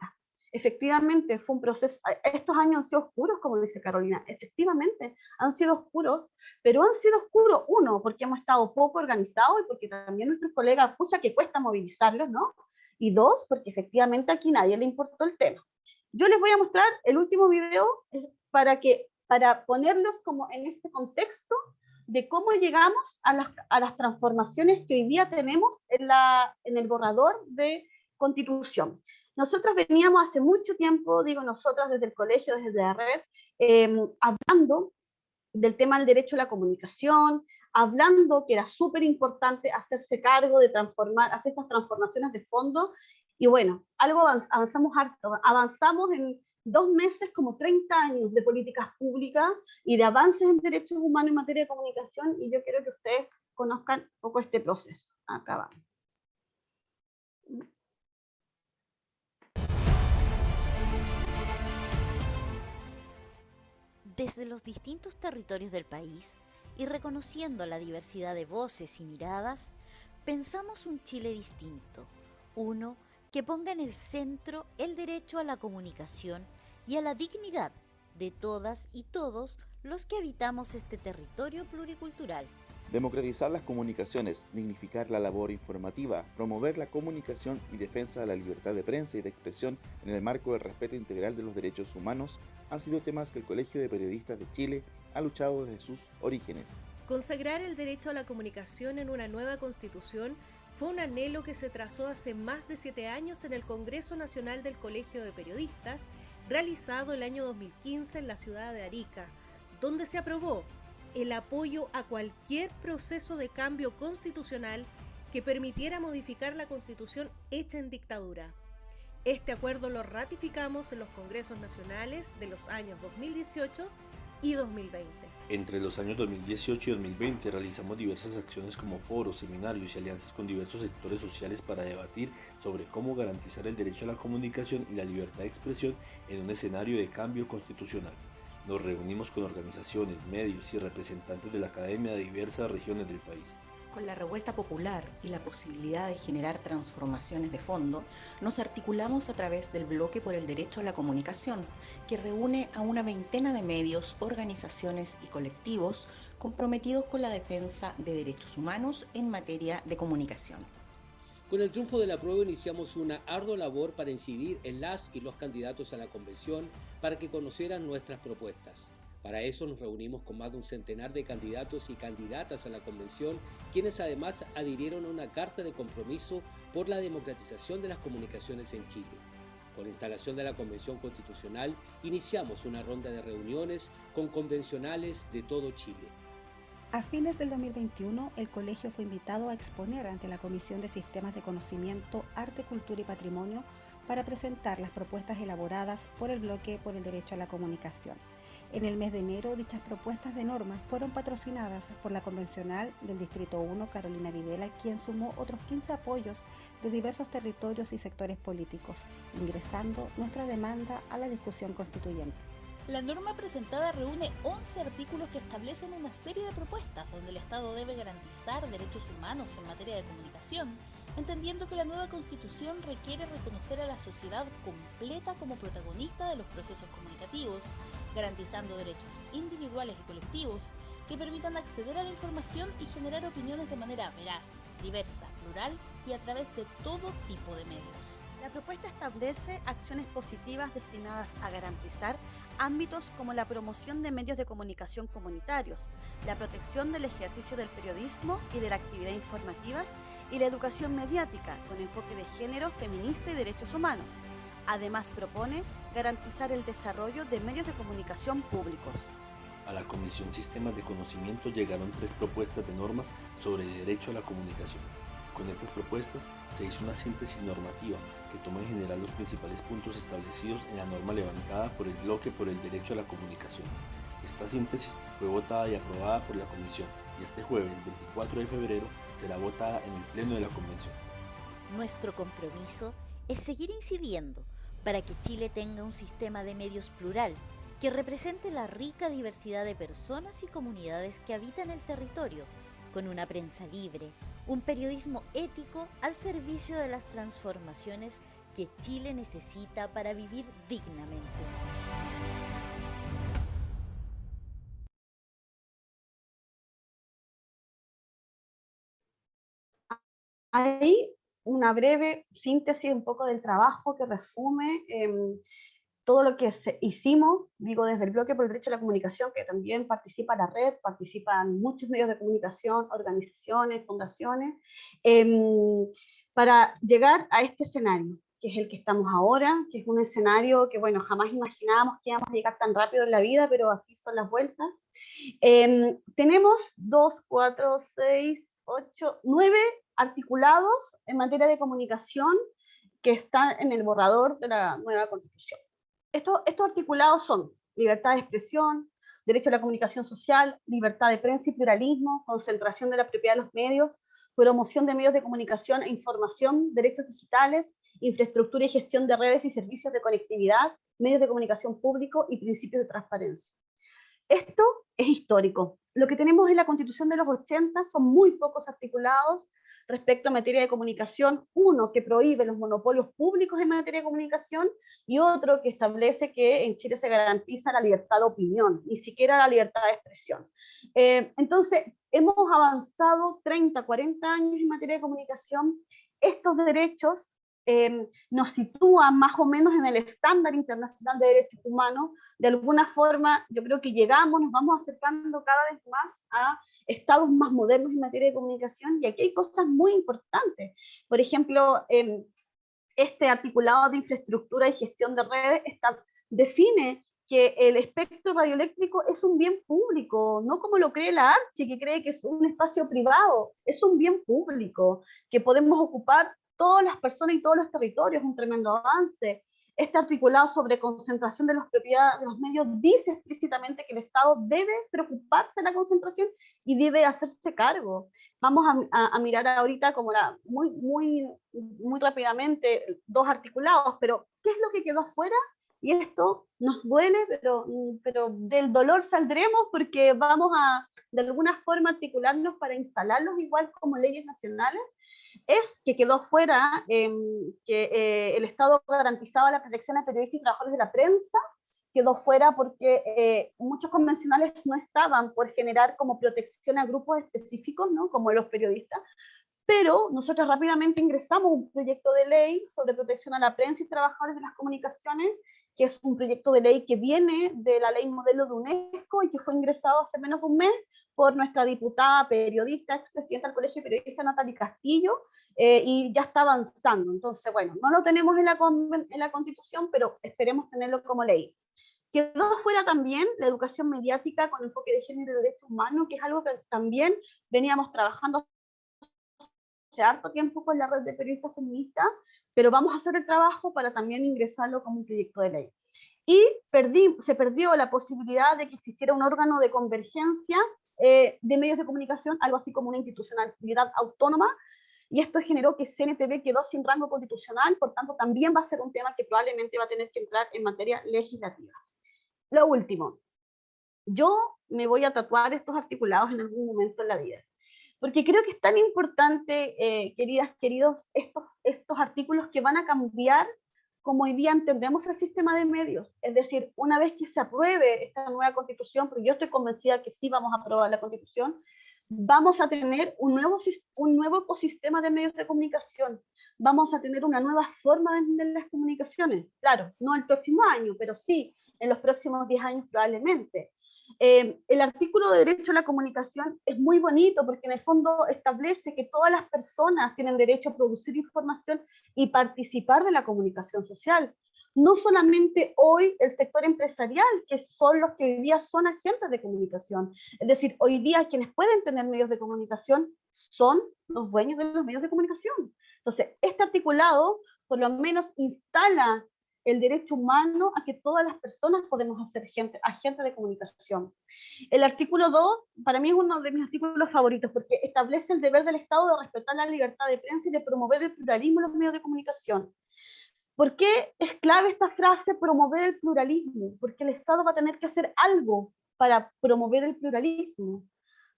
Speaker 2: Efectivamente, fue un proceso, estos años han sido oscuros, como dice Carolina, efectivamente han sido oscuros, pero han sido oscuros, uno, porque hemos estado poco organizados y porque también nuestros colegas, escucha que cuesta movilizarlos, ¿no? Y dos, porque efectivamente aquí a nadie le importó el tema. Yo les voy a mostrar el último video para ponerlos como en este contexto de cómo llegamos a las transformaciones que hoy día tenemos en el borrador de Constitución. Nosotros veníamos hace mucho tiempo, digo nosotros desde el colegio, desde la red, hablando del tema del derecho a la comunicación, hablando que era súper importante hacerse cargo de hacer estas transformaciones de fondo, y bueno, algo avanzamos harto, avanzamos en 2 meses como 30 años de políticas públicas y de avances en derechos humanos en materia de comunicación, y yo quiero que ustedes conozcan un poco este proceso. Acá va.
Speaker 19: Desde los distintos territorios del país y reconociendo la diversidad de voces y miradas, pensamos un Chile distinto, uno que ponga en el centro el derecho a la comunicación y a la dignidad de todas y todos los que habitamos este territorio pluricultural.
Speaker 20: Democratizar las comunicaciones, dignificar la labor informativa, promover la comunicación y defensa de la libertad de prensa y de expresión en el marco del respeto integral de los derechos humanos han sido temas que el Colegio de Periodistas de Chile ha luchado desde sus orígenes.
Speaker 21: Consagrar el derecho a la comunicación en una nueva constitución fue un anhelo que se trazó hace más de 7 años en el Congreso Nacional del Colegio de Periodistas, realizado el año 2015 en la ciudad de Arica, donde se aprobó el apoyo a cualquier proceso de cambio constitucional que permitiera modificar la Constitución hecha en dictadura. Este acuerdo lo ratificamos en los Congresos Nacionales de los años 2018 y 2020.
Speaker 22: Entre los años 2018 y 2020 realizamos diversas acciones como foros, seminarios y alianzas con diversos sectores sociales para debatir sobre cómo garantizar el derecho a la comunicación y la libertad de expresión en un escenario de cambio constitucional. Nos reunimos con organizaciones, medios y representantes de la academia de diversas regiones del país.
Speaker 23: Con la revuelta popular y la posibilidad de generar transformaciones de fondo, nos articulamos a través del Bloque por el Derecho a la Comunicación, que reúne a una veintena de medios, organizaciones y colectivos comprometidos con la defensa de derechos humanos en materia de comunicación.
Speaker 24: Con el triunfo del apruebo iniciamos una ardua labor para incidir en las y los candidatos a la convención para que conocieran nuestras propuestas. Para eso nos reunimos con más de un centenar de candidatos y candidatas a la convención, quienes además adhirieron a una carta de compromiso por la democratización de las comunicaciones en Chile. Con la instalación de la Convención Constitucional, iniciamos una ronda de reuniones con convencionales de todo Chile.
Speaker 25: A fines del 2021, el colegio fue invitado a exponer ante la Comisión de Sistemas de Conocimiento, Arte, Cultura y Patrimonio para presentar las propuestas elaboradas por el Bloque por el Derecho a la Comunicación. En el mes de enero, dichas propuestas de normas fueron patrocinadas por la convencional del Distrito 1, Carolina Videla, quien sumó otros 15 apoyos de diversos territorios y sectores políticos, ingresando nuestra demanda a la discusión constituyente.
Speaker 26: La norma presentada reúne 11 artículos que establecen una serie de propuestas donde el Estado debe garantizar derechos humanos en materia de comunicación, entendiendo que la nueva Constitución requiere reconocer a la sociedad completa como protagonista de los procesos comunicativos, garantizando derechos individuales y colectivos que permitan acceder a la información y generar opiniones de manera veraz, diversa, plural y a través de todo tipo de medios.
Speaker 27: La propuesta establece acciones positivas destinadas a garantizar ámbitos como la promoción de medios de comunicación comunitarios, la protección del ejercicio del periodismo y de la actividad informativas y la educación mediática con enfoque de género, feminista y derechos humanos. Además propone garantizar el desarrollo de medios de comunicación públicos.
Speaker 22: A la Comisión Sistemas de Conocimiento llegaron 3 propuestas de normas sobre derecho a la comunicación. Con estas propuestas se hizo una síntesis normativa que toma en general los principales puntos establecidos en la norma levantada por el bloque por el derecho a la comunicación. Esta síntesis fue votada y aprobada por la Comisión y este jueves, el 24 de febrero, será votada en el Pleno de la Convención.
Speaker 19: Nuestro compromiso es seguir incidiendo para que Chile tenga un sistema de medios plural que represente la rica diversidad de personas y comunidades que habitan el territorio, con una prensa libre, un periodismo ético al servicio de las transformaciones que Chile necesita para vivir dignamente.
Speaker 2: Hay una breve síntesis un poco del trabajo que resume todo lo que hicimos, digo, desde el bloque por el derecho a la comunicación, que también participa la red, participan muchos medios de comunicación, organizaciones, fundaciones, para llegar a este escenario, que es el que estamos ahora, que es un escenario que, bueno, jamás imaginábamos que íbamos a llegar tan rápido en la vida, pero así son las vueltas. Tenemos 2, 4, 6, 8, 9 articulados en materia de comunicación que están en el borrador de la nueva Constitución. Estos articulados son libertad de expresión, derecho a la comunicación social, libertad de prensa y pluralismo, concentración de la propiedad de los medios, promoción de medios de comunicación e información, derechos digitales, infraestructura y gestión de redes y servicios de conectividad, medios de comunicación público y principios de transparencia. Esto es histórico. Lo que tenemos en la Constitución de los 80 son muy pocos articulados respecto a materia de comunicación, uno que prohíbe los monopolios públicos en materia de comunicación y otro que establece que en Chile se garantiza la libertad de opinión, ni siquiera la libertad de expresión. Entonces, hemos avanzado 30, 40 años en materia de comunicación. Estos derechos nos sitúan más o menos en el estándar internacional de derechos humanos. De alguna forma, yo creo que nos vamos acercando cada vez más a estados más modernos en materia de comunicación, y aquí hay cosas muy importantes. Por ejemplo, este articulado de infraestructura y gestión de redes define que el espectro radioeléctrico es un bien público, no como lo cree la Archi, que cree que es un espacio privado, es un bien público, que podemos ocupar todas las personas y todos los territorios, un tremendo avance. Este articulado sobre concentración de las propiedades de los medios dice explícitamente que el Estado debe preocuparse de la concentración y debe hacerse cargo. Vamos a mirar ahorita como muy rápidamente 2 articulados, pero ¿qué es lo que quedó fuera? Y esto nos duele, pero del dolor saldremos porque vamos a, de alguna forma, articularnos para instalarlos igual como leyes nacionales. Es que quedó fuera que el Estado garantizaba la protección a periodistas y trabajadores de la prensa, quedó fuera porque muchos convencionales no estaban por generar como protección a grupos específicos, ¿no? Como los periodistas, pero nosotros rápidamente ingresamos un proyecto de ley sobre protección a la prensa y trabajadores de las comunicaciones, que es un proyecto de ley que viene de la ley modelo de UNESCO y que fue ingresado hace menos de un mes por nuestra diputada, periodista, expresidenta del Colegio de Periodistas, Natalie Castillo, y ya está avanzando. Entonces, bueno, no lo tenemos en la Constitución, pero esperemos tenerlo como ley. Quedó fuera también la educación mediática con enfoque de género y derechos humanos, que es algo que también veníamos trabajando hace harto tiempo con la red de periodistas feministas, pero vamos a hacer el trabajo para también ingresarlo como un proyecto de ley. Y se perdió la posibilidad de que existiera un órgano de convergencia de medios de comunicación, algo así como una institucionalidad autónoma, y esto generó que CNTV quedó sin rango constitucional, por tanto también va a ser un tema que probablemente va a tener que entrar en materia legislativa. Lo último, yo me voy a tatuar estos articulados en algún momento en la vida, porque creo que es tan importante, queridos, estos artículos que van a cambiar como hoy día entendemos el sistema de medios. Es decir, una vez que se apruebe esta nueva Constitución, porque yo estoy convencida que sí vamos a aprobar la Constitución, vamos a tener un nuevo ecosistema de medios de comunicación, vamos a tener una nueva forma de entender las comunicaciones. Claro, no el próximo año, pero sí en los próximos 10 años probablemente. El artículo de derecho a la comunicación es muy bonito porque en el fondo establece que todas las personas tienen derecho a producir información y participar de la comunicación social. No solamente hoy el sector empresarial, que son los que hoy día son agentes de comunicación. Es decir, hoy día quienes pueden tener medios de comunicación son los dueños de los medios de comunicación. Entonces, este articulado por lo menos instala el derecho humano a que todas las personas podemos ser agentes de comunicación. El artículo 2, para mí es uno de mis artículos favoritos, porque establece el deber del Estado de respetar la libertad de prensa y de promover el pluralismo en los medios de comunicación. ¿Por qué es clave esta frase, promover el pluralismo? Porque el Estado va a tener que hacer algo para promover el pluralismo.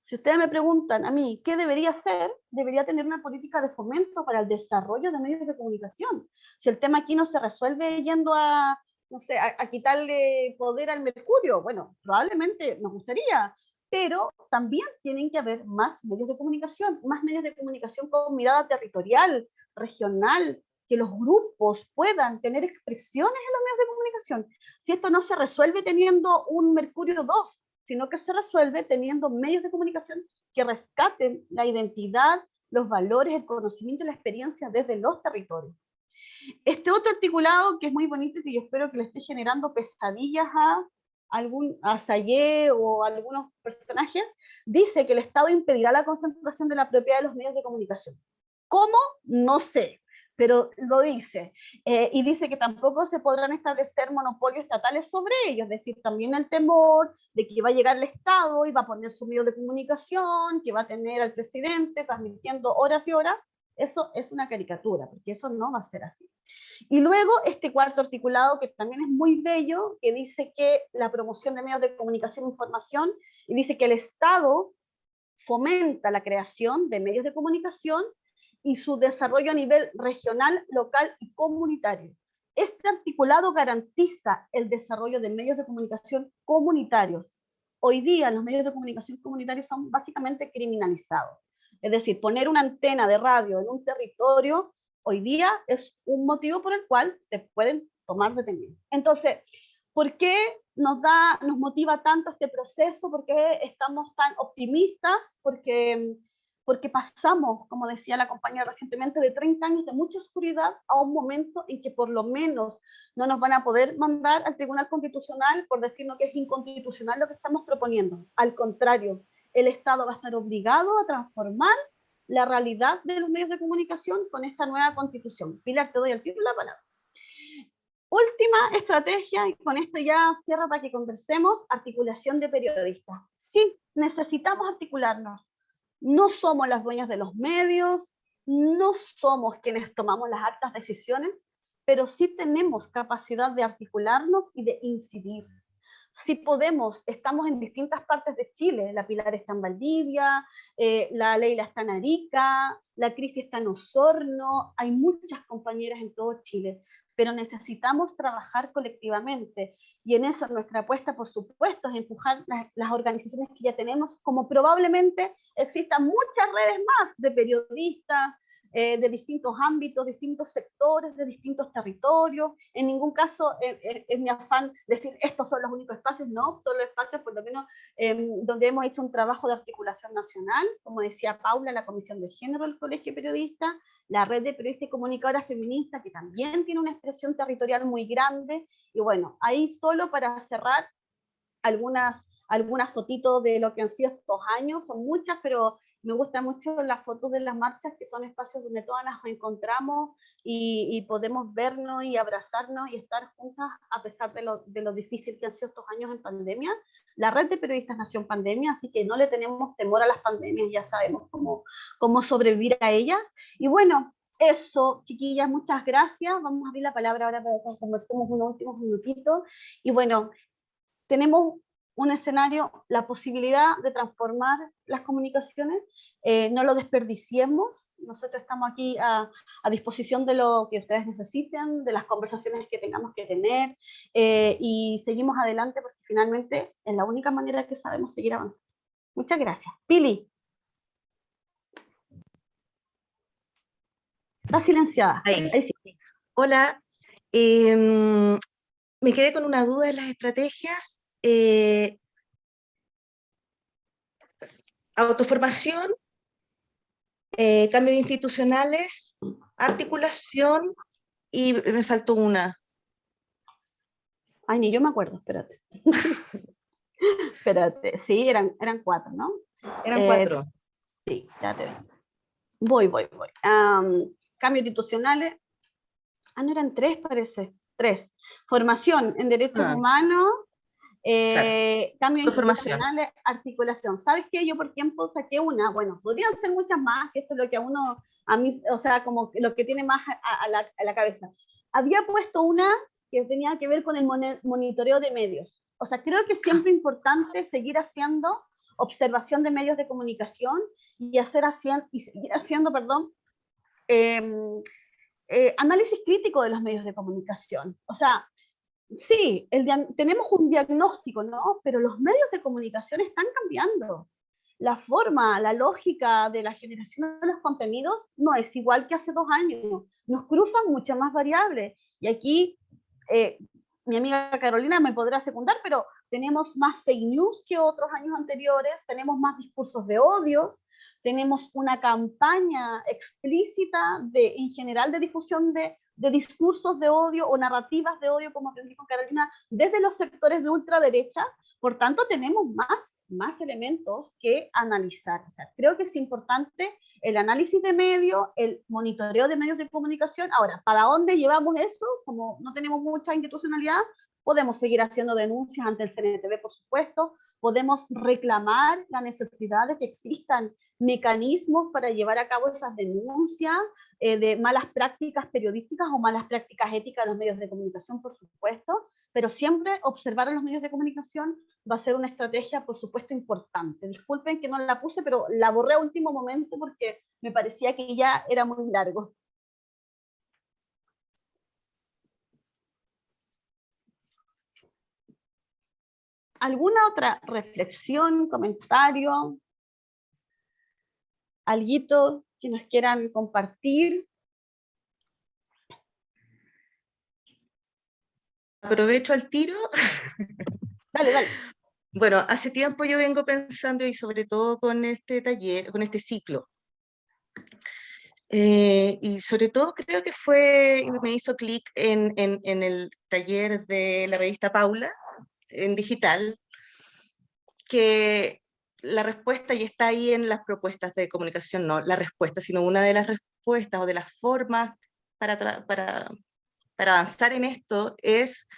Speaker 2: Si ustedes me preguntan a mí qué debería hacer, debería tener una política de fomento para el desarrollo de medios de comunicación. Si el tema aquí no se resuelve yendo a, no sé, a quitarle poder al mercurio, bueno, probablemente nos gustaría, pero también tienen que haber más medios de comunicación con mirada territorial, regional, que los grupos puedan tener expresiones en los medios de comunicación. Si esto no se resuelve teniendo un Mercurio 2, sino que se resuelve teniendo medios de comunicación que rescaten la identidad, los valores, el conocimiento y la experiencia desde los territorios. Este otro articulado, que es muy bonito y que yo espero que le esté generando pesadillas a Sayé o a algunos personajes, dice que el Estado impedirá la concentración de la propiedad de los medios de comunicación. ¿Cómo? No sé, pero lo dice. Y dice que tampoco se podrán establecer monopolios estatales sobre ellos, es decir, también el temor de que va a llegar el Estado y va a poner su medio de comunicación, que va a tener al presidente transmitiendo horas y horas. Eso es una caricatura, porque eso no va a ser así. Y luego este cuarto articulado, que también es muy bello, que dice que la promoción de medios de comunicación e información, y dice que el Estado fomenta la creación de medios de comunicación y su desarrollo a nivel regional, local y comunitario. Este articulado garantiza el desarrollo de medios de comunicación comunitarios. Hoy día los medios de comunicación comunitarios son básicamente criminalizados. Es decir, poner una antena de radio en un territorio hoy día es un motivo por el cual se pueden tomar detenidos. Entonces, ¿por qué nos motiva tanto este proceso? ¿Por qué estamos tan optimistas? Porque pasamos, como decía la compañera recientemente, de 30 años de mucha oscuridad a un momento en que por lo menos no nos van a poder mandar al Tribunal Constitucional por decirnos que es inconstitucional lo que estamos proponiendo. Al contrario, el Estado va a estar obligado a transformar la realidad de los medios de comunicación con esta nueva Constitución. Pilar, te doy al tiro la palabra. Última estrategia, y con esto ya cierro para que conversemos, articulación de periodistas. Sí, necesitamos articularnos. No somos las dueñas de los medios, no somos quienes tomamos las altas decisiones, pero sí tenemos capacidad de articularnos y de incidir. Si podemos, estamos en distintas partes de Chile, la Pilar está en Valdivia, la Leila está en Arica, la Cristi está en Osorno, hay muchas compañeras en todo Chile, pero necesitamos trabajar colectivamente, y en eso nuestra apuesta, por supuesto, es empujar las organizaciones que ya tenemos, como probablemente existan muchas redes más de periodistas, de distintos ámbitos, distintos sectores, de distintos territorios. En ningún caso es mi afán decir estos son los únicos espacios, no, son los espacios por lo menos donde hemos hecho un trabajo de articulación nacional, como decía Paula, la Comisión de Género del Colegio de Periodistas, la Red de Periodistas y Comunicadoras Feministas, que también tiene una expresión territorial muy grande, y bueno, ahí solo para cerrar algunas fotitos de lo que han sido estos años, son muchas, pero me gustan mucho las fotos de las marchas, que son espacios donde todas nos encontramos y podemos vernos y abrazarnos y estar juntas a pesar de lo difícil que han sido estos años en pandemia. La Red de Periodistas nació en pandemia, así que no le tenemos temor a las pandemias, ya sabemos cómo sobrevivir a ellas. Y bueno, eso, chiquillas, muchas gracias. Vamos a abrir la palabra ahora para que conversemos unos últimos minutitos. Y bueno, tenemos un escenario, la posibilidad de transformar las comunicaciones, no lo desperdiciemos. Nosotros estamos aquí a disposición de lo que ustedes necesiten, de las conversaciones que tengamos que tener, y seguimos adelante porque finalmente es la única manera que sabemos seguir avanzando. Muchas gracias. Pili. Está silenciada.
Speaker 3: Ahí sí. Hola. Me quedé con una duda en las estrategias. Autoformación, cambios institucionales, articulación, y me faltó una.
Speaker 2: Ay, ni yo me acuerdo, espérate. Espérate, sí, eran 4, ¿no?
Speaker 3: Eran 4.
Speaker 2: Sí, ya te digo. Voy. Cambios institucionales. No eran 3, parece. 3. Formación en derechos humanos, cambios
Speaker 3: Formación.
Speaker 2: institucionales, articulación. ¿Sabes qué? Yo por tiempo saqué una, bueno, podrían ser muchas más, y esto es lo que a mí, o sea, como lo que tiene más a la cabeza. Había puesto una que tenía que ver con el monitoreo de medios. O sea, creo que es siempre importante seguir haciendo observación de medios de comunicación y seguir haciendo, análisis crítico de los medios de comunicación. O sea, sí, tenemos un diagnóstico, ¿no? Pero los medios de comunicación están cambiando. La forma, la lógica de la generación de los contenidos no es igual que hace 2 años. Nos cruzan muchas más variables. Y aquí mi amiga Carolina me podrá secundar, pero tenemos más fake news que otros años anteriores, tenemos más discursos de odios, tenemos una campaña explícita en general de difusión de discursos de odio o narrativas de odio, como te dijo Carolina, desde los sectores de ultraderecha. Por tanto, tenemos más elementos que analizar. O sea, creo que es importante el análisis de medios, el monitoreo de medios de comunicación. Ahora, ¿para dónde llevamos eso? Como no tenemos mucha institucionalidad, podemos seguir haciendo denuncias ante el CNTV, por supuesto, podemos reclamar la necesidad de que existan mecanismos para llevar a cabo esas denuncias de malas prácticas periodísticas o malas prácticas éticas de los medios de comunicación, por supuesto, pero siempre observar a los medios de comunicación va a ser una estrategia, por supuesto, importante. Disculpen que no la puse, pero la borré a último momento porque me parecía que ya era muy largo. ¿Alguna otra reflexión, comentario? ¿Alguito que nos quieran compartir?
Speaker 3: Aprovecho al tiro.
Speaker 2: Dale.
Speaker 3: Bueno, hace tiempo yo vengo pensando, y sobre todo con este taller, con este ciclo, y sobre todo creo que me hizo clic en el taller de la revista Paula, en digital, que la respuesta, y está ahí en las propuestas de comunicación, no la respuesta, sino una de las respuestas o de las formas para avanzar en esto es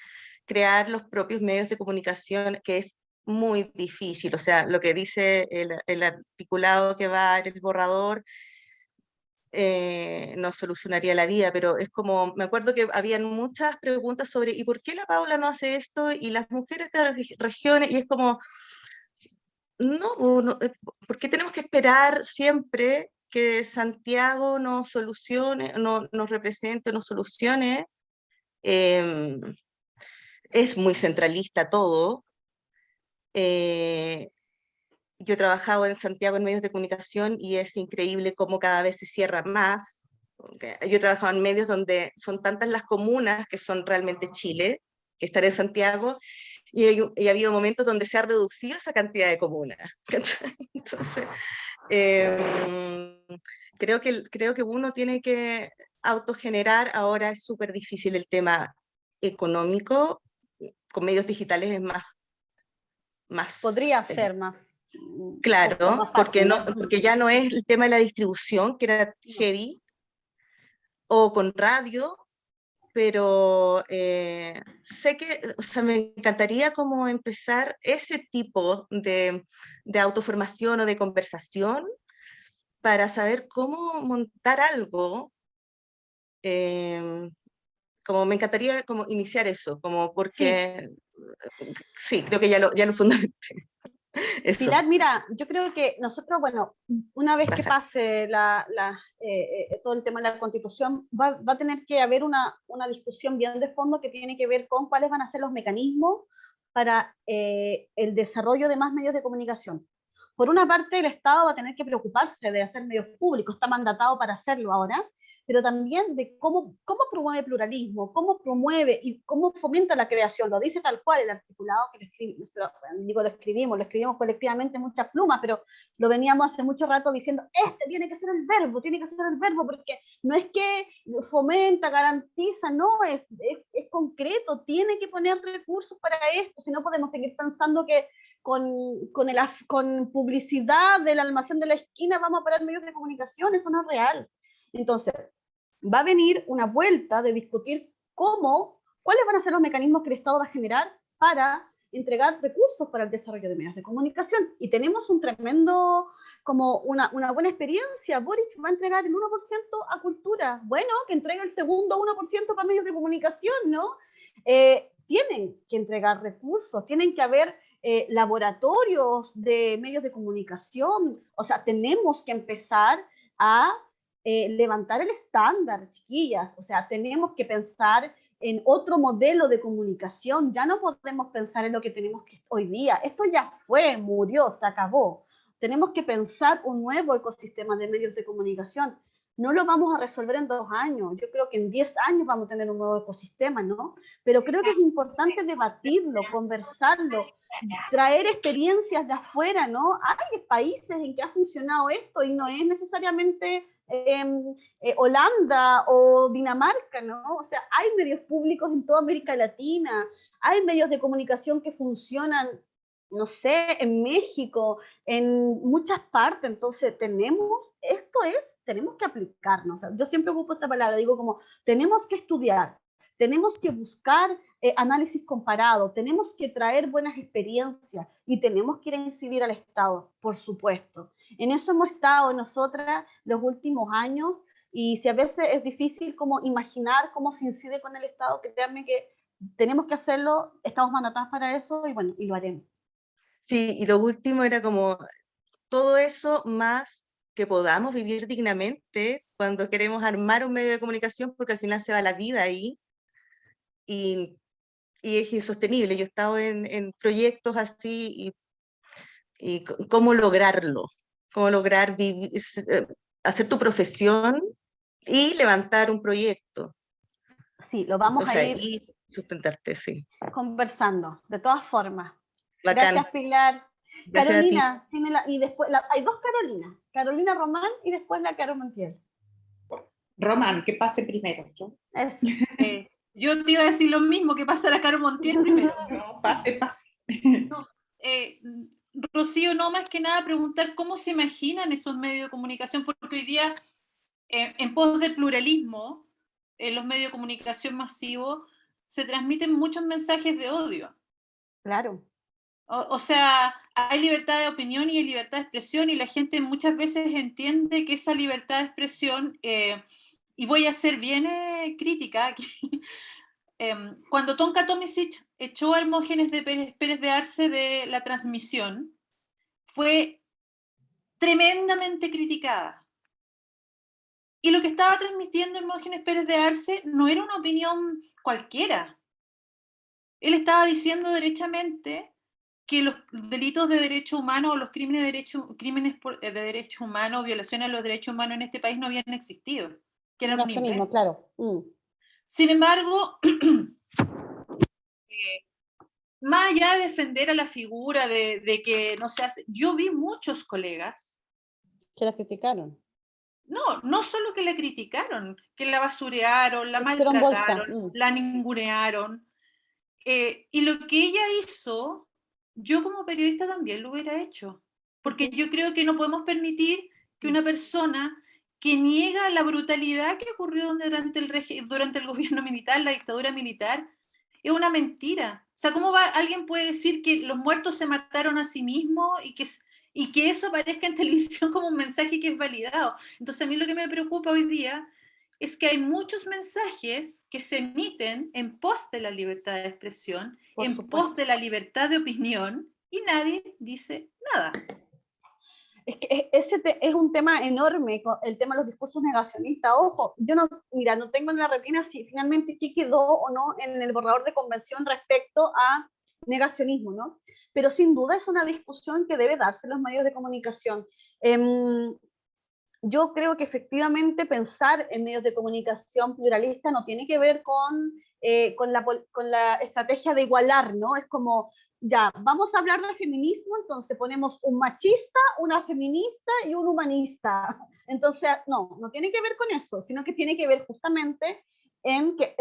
Speaker 3: crear los propios medios de comunicación, que es muy difícil. O sea, lo que dice el articulado que va en el borrador no solucionaría la vida, pero es como, me acuerdo que habían muchas preguntas sobre ¿y por qué la Paula no hace esto? Y las mujeres de las regiones, y es como, no, ¿por qué tenemos que esperar siempre que Santiago nos solucione, nos represente, nos solucione? Es muy centralista todo. Yo he trabajado en Santiago en medios de comunicación y es increíble cómo cada vez se cierra más. Yo he trabajado en medios donde son tantas las comunas que son realmente Chile, que estar en Santiago, y ha habido momentos donde se ha reducido esa cantidad de comunas. Entonces, creo que uno tiene que autogenerar. Ahora es súper difícil el tema económico, con medios digitales es más
Speaker 2: podría ser más.
Speaker 3: Claro, porque ya no es el tema de la distribución, que era heavy, o con radio, pero sé que, o sea, me encantaría como empezar ese tipo de autoformación o de conversación para saber cómo montar algo. Como me encantaría como iniciar eso, como porque sí, creo que ya lo fundamenté. Eso.
Speaker 2: Pilar, mira, yo creo que nosotros, bueno, una vez que pase todo el tema de la Constitución, va a tener que haber una discusión bien de fondo que tiene que ver con cuáles van a ser los mecanismos para el desarrollo de más medios de comunicación. Por una parte, el Estado va a tener que preocuparse de hacer medios públicos, está mandatado para hacerlo ahora, pero también de cómo promueve pluralismo, cómo promueve y cómo fomenta la creación. Lo dice tal cual el articulado que lo escribimos colectivamente en muchas plumas, pero lo veníamos hace mucho rato diciendo, tiene que ser el verbo, porque no es que fomenta, garantiza, no, es concreto, tiene que poner recursos para esto, si no podemos seguir pensando que con publicidad del almacén de la esquina vamos a parar medios de comunicación, eso no es real. Entonces, va a venir una vuelta de discutir cuáles van a ser los mecanismos que el Estado va a generar para entregar recursos para el desarrollo de medios de comunicación. Y tenemos un tremendo, como una buena experiencia. Boric va a entregar el 1% a cultura. Bueno, que entregue el segundo 1% para medios de comunicación, ¿no? Tienen que entregar recursos, tienen que haber laboratorios de medios de comunicación. O sea, tenemos que empezar a levantar el estándar, chiquillas. O sea, tenemos que pensar en otro modelo de comunicación. Ya no podemos pensar en lo que tenemos hoy día. Esto ya fue, murió, se acabó. Tenemos que pensar un nuevo ecosistema de medios de comunicación. No lo vamos a resolver en 2 años. Yo creo que en 10 años vamos a tener un nuevo ecosistema, ¿no? Pero creo que es importante debatirlo, conversarlo, traer experiencias de afuera, ¿no? Hay países en que ha funcionado esto y no es necesariamente Holanda o Dinamarca, ¿no? O sea, hay medios públicos en toda América Latina, hay medios de comunicación que funcionan, no sé, en México, en muchas partes. Entonces tenemos que aplicarnos. O sea, yo siempre ocupo esta palabra, digo como, tenemos que estudiar, tenemos que buscar análisis comparado, tenemos que traer buenas experiencias y tenemos que ir a incidir al Estado, por supuesto. En eso hemos estado nosotras los últimos años, y si a veces es difícil como imaginar cómo se incide con el Estado, que créanme que tenemos que hacerlo, estamos mandatados para eso y bueno, y lo haremos.
Speaker 3: Sí, y lo último era como todo eso más que podamos vivir dignamente cuando queremos armar un medio de comunicación, porque al final se va la vida ahí y es insostenible. Yo he estado en proyectos así y cómo lograrlo, cómo lograr vivir, hacer tu profesión y levantar un proyecto.
Speaker 2: Sí, lo vamos a ir
Speaker 3: y sustentarte, sí.
Speaker 2: Conversando, de todas formas.
Speaker 3: Bacán.
Speaker 2: Gracias, Pilar.
Speaker 3: Gracias
Speaker 2: Carolina, y después, hay 2 Carolinas, Carolina Román y después la Caro Montiel.
Speaker 15: Román, que pase primero.
Speaker 16: Yo te iba a decir lo mismo, que pasa la Caro Montiel primero.
Speaker 15: No, pase.
Speaker 16: No, Rocío, no, más que nada preguntar cómo se imaginan esos medios de comunicación, porque hoy día, en pos del pluralismo, en los medios de comunicación masivos, se transmiten muchos mensajes de odio.
Speaker 2: Claro.
Speaker 16: O sea, hay libertad de opinión y hay libertad de expresión, y la gente muchas veces entiende que esa libertad de expresión, y voy a ser bien crítica aquí, cuando Tonka Tomisic echó a Hermógenes de Pérez de Arce de la transmisión, fue tremendamente criticada. Y lo que estaba transmitiendo Hermógenes Pérez de Arce no era una opinión cualquiera. Él estaba diciendo derechamente que los delitos de derechos humanos o los crímenes de derechos humanos, violaciones a los derechos humanos en este país no habían existido. Que era un invento.
Speaker 2: Claro.
Speaker 16: Sin embargo, más allá de defender a la figura de que no se hace, yo vi muchos colegas
Speaker 2: que la criticaron.
Speaker 16: No solo que la criticaron, que la basurearon, la maltrataron, la ningunearon. Y lo que ella hizo, yo como periodista también lo hubiera hecho, porque yo creo que no podemos permitir que una persona que niega la brutalidad que ocurrió durante el gobierno militar, la dictadura militar, es una mentira. O sea, ¿cómo alguien puede decir que los muertos se mataron a sí mismos y que eso aparezca en televisión como un mensaje que es validado? Entonces a mí lo que me preocupa hoy día es que hay muchos mensajes que se emiten en pos de la libertad de expresión, pos de la libertad de opinión, y nadie dice nada.
Speaker 2: Es que ese es un tema enorme, el tema de los discursos negacionistas. Ojo, yo no tengo en la retina si finalmente qué quedó o no en el borrador de convención respecto a negacionismo, ¿no? Pero sin duda es una discusión que debe darse en los medios de comunicación. Yo creo que efectivamente pensar en medios de comunicación pluralistas no tiene que ver con la estrategia de igualar, ¿no? Es como, ya, vamos a hablar de feminismo, entonces ponemos un machista, una feminista y un humanista. Entonces, no tiene que ver con eso, sino que tiene que ver justamente en que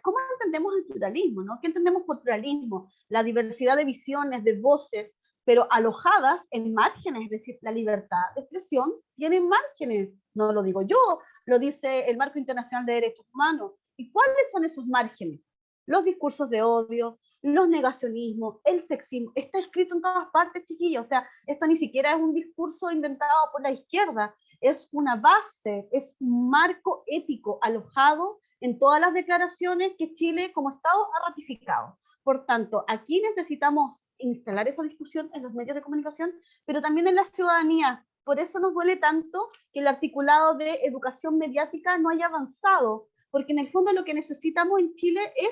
Speaker 2: ¿cómo entendemos el pluralismo, ¿no? ¿Qué entendemos por pluralismo? La diversidad de visiones, de voces, pero alojadas en márgenes, es decir, la libertad de expresión tiene márgenes, no lo digo yo, lo dice el Marco Internacional de Derechos Humanos. ¿Y cuáles son esos márgenes? Los discursos de odio, los negacionismos, el sexismo, está escrito en todas partes, chiquillos, o sea, esto ni siquiera es un discurso inventado por la izquierda, es una base, es un marco ético alojado en todas las declaraciones que Chile como Estado ha ratificado. Por tanto, aquí necesitamos instalar esa discusión en los medios de comunicación, pero también en la ciudadanía. Por eso nos duele tanto que el articulado de educación mediática no haya avanzado, porque en el fondo lo que necesitamos en Chile es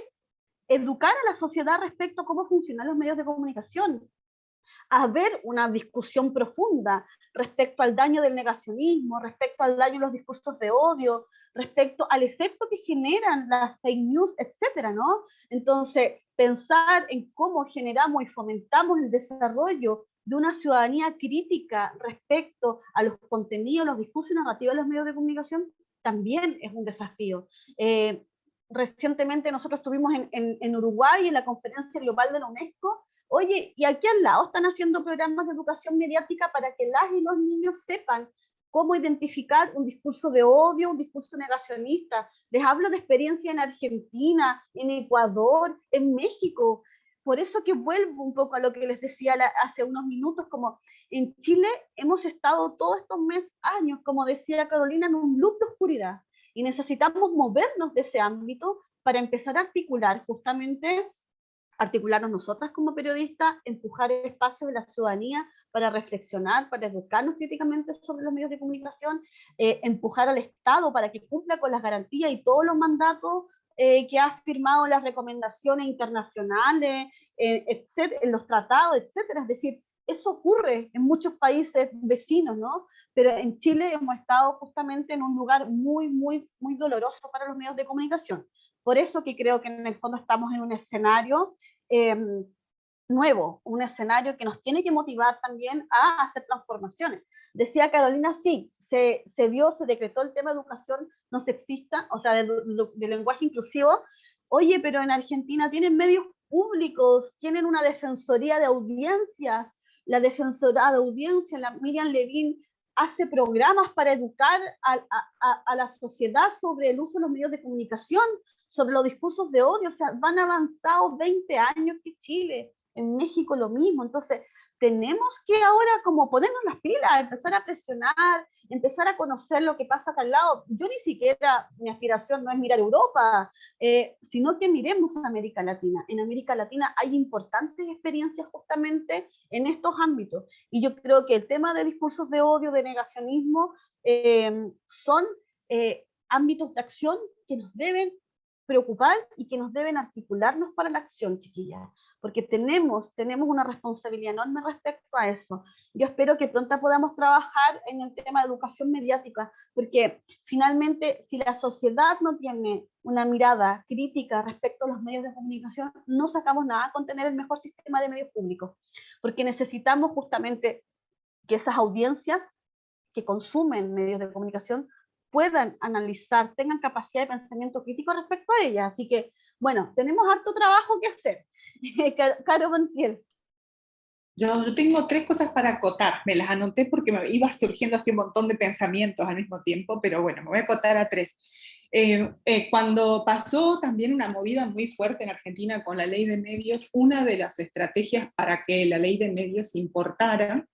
Speaker 2: educar a la sociedad respecto a cómo funcionan los medios de comunicación, a ver una discusión profunda respecto al daño del negacionismo, respecto al daño de los discursos de odio, respecto al efecto que generan las fake news, etcétera, ¿no? Entonces, pensar en cómo generamos y fomentamos el desarrollo de una ciudadanía crítica respecto a los contenidos, los discursos y narrativas de los medios de comunicación, también es un desafío. Recientemente nosotros estuvimos en Uruguay en la conferencia global de la UNESCO. Oye, y aquí al lado están haciendo programas de educación mediática para que las y los niños sepan cómo identificar un discurso de odio, un discurso negacionista. Les hablo de experiencia en Argentina, en Ecuador, en México. Por eso que vuelvo un poco a lo que les decía hace unos minutos, como en Chile hemos estado todos estos años, como decía Carolina, en un loop de oscuridad. Y necesitamos movernos de ese ámbito para empezar a articular, justamente, articularnos nosotras como periodistas, empujar espacios de la ciudadanía para reflexionar, para educarnos críticamente sobre los medios de comunicación, empujar al Estado para que cumpla con las garantías y todos los mandatos que ha firmado las recomendaciones internacionales, etcétera, en los tratados, etcétera. Es decir, eso ocurre en muchos países vecinos, ¿no? Pero en Chile hemos estado justamente en un lugar muy, muy, muy doloroso para los medios de comunicación. Por eso que creo que en el fondo estamos en un escenario nuevo, un escenario que nos tiene que motivar también a hacer transformaciones. Decía Carolina, sí, se decretó el tema de educación no sexista, o sea, de lenguaje inclusivo. Oye, pero en Argentina tienen medios públicos, tienen una defensoría de audiencias, la defensora de audiencia, la Miriam Levin, hace programas para educar a la sociedad sobre el uso de los medios de comunicación, sobre los discursos de odio. O sea, van avanzados 20 años que Chile, en México lo mismo. Entonces, tenemos que ahora como ponernos las pilas, empezar a presionar, empezar a conocer lo que pasa acá al lado. Yo ni siquiera, mi aspiración no es mirar Europa, sino que miremos a América Latina. En América Latina hay importantes experiencias justamente en estos ámbitos. Y yo creo que el tema de discursos de odio, de negacionismo, son ámbitos de acción que nos deben preocupar y que nos deben articularnos para la acción, chiquillas, porque tenemos una responsabilidad enorme respecto a eso. Yo espero que pronto podamos trabajar en el tema de educación mediática, porque finalmente si la sociedad no tiene una mirada crítica respecto a los medios de comunicación, no sacamos nada con tener el mejor sistema de medios públicos, porque necesitamos justamente que esas audiencias que consumen medios de comunicación puedan analizar, tengan capacidad de pensamiento crítico respecto a ella. Así que, bueno, tenemos harto trabajo que hacer. Caro Montiel.
Speaker 15: Yo tengo 3 cosas para acotar, me las anoté porque me iba surgiendo así un montón de pensamientos al mismo tiempo, pero bueno, me voy a acotar a 3. Cuando pasó también una movida muy fuerte en Argentina con la ley de medios, una de las estrategias para que la ley de medios importara,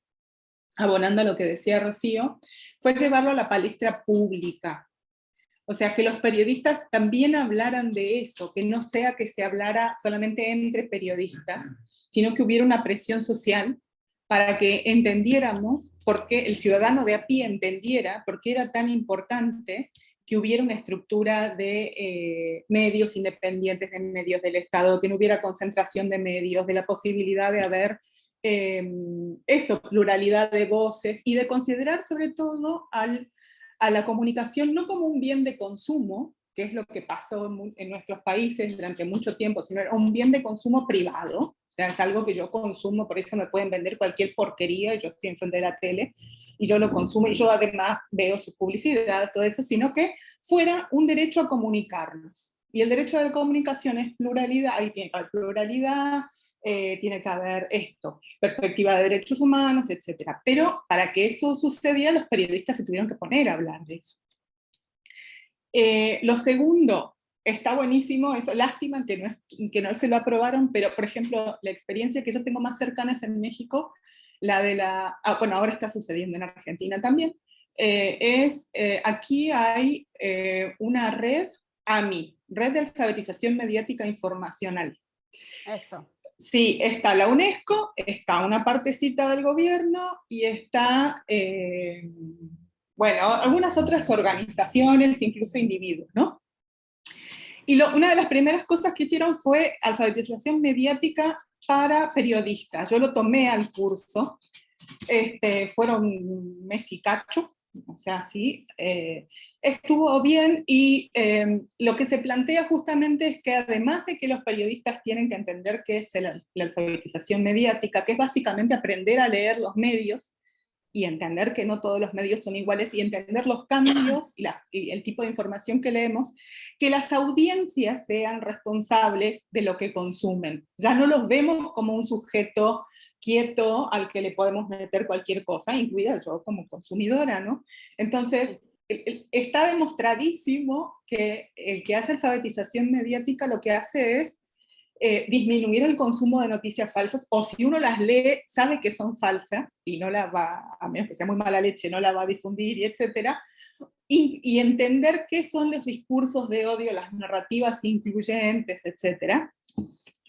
Speaker 15: abonando a lo que decía Rocío, fue llevarlo a la palestra pública. O sea, que los periodistas también hablaran de eso, que no sea que se hablara solamente entre periodistas, sino que hubiera una presión social para que entendiéramos, porque el ciudadano de a pie entendiera por qué era tan importante que hubiera una estructura de medios independientes, de medios del Estado, que no hubiera concentración de medios, de la posibilidad de haber pluralidad de voces, y de considerar sobre todo a la comunicación no como un bien de consumo, que es lo que pasó en nuestros países durante mucho tiempo, sino un bien de consumo privado. O sea, es algo que yo consumo, por eso me pueden vender cualquier porquería, yo estoy enfrente de la tele, y yo lo consumo, y yo además veo su publicidad, todo eso, sino que fuera un derecho a comunicarnos. Y el derecho a la comunicación es pluralidad, ahí tiene pluralidad, tiene que haber esto, perspectiva de derechos humanos, etc. Pero para que eso sucediera, los periodistas se tuvieron que poner a hablar de eso. Lo segundo, está buenísimo, eso, lástima que no se lo aprobaron, pero por ejemplo, la experiencia que yo tengo más cercana es en México, la de bueno, ahora está sucediendo en Argentina también, aquí hay una red, AMI, Red de Alfabetización Mediática Informacional.
Speaker 2: Eso.
Speaker 15: Sí, está la UNESCO, está una partecita del gobierno y está, bueno, algunas otras organizaciones, incluso individuos, ¿no? Y una de las primeras cosas que hicieron fue alfabetización mediática para periodistas. Yo lo tomé al curso, fueron un mes y cacho, o sea, sí, estuvo bien, y lo que se plantea justamente es que además de que los periodistas tienen que entender qué es la alfabetización mediática, que es básicamente aprender a leer los medios, y entender que no todos los medios son iguales, y entender los cambios y el tipo de información que leemos, que las audiencias sean responsables de lo que consumen. Ya no los vemos como un sujeto quieto al que le podemos meter cualquier cosa, incluida yo como consumidora, ¿no? Entonces, está demostradísimo que el que haya alfabetización mediática lo que hace es disminuir el consumo de noticias falsas, o si uno las lee, sabe que son falsas, y no la va, a menos que sea muy mala leche, no la va a difundir, y etcétera, y entender qué son los discursos de odio, las narrativas incluyentes, etcétera.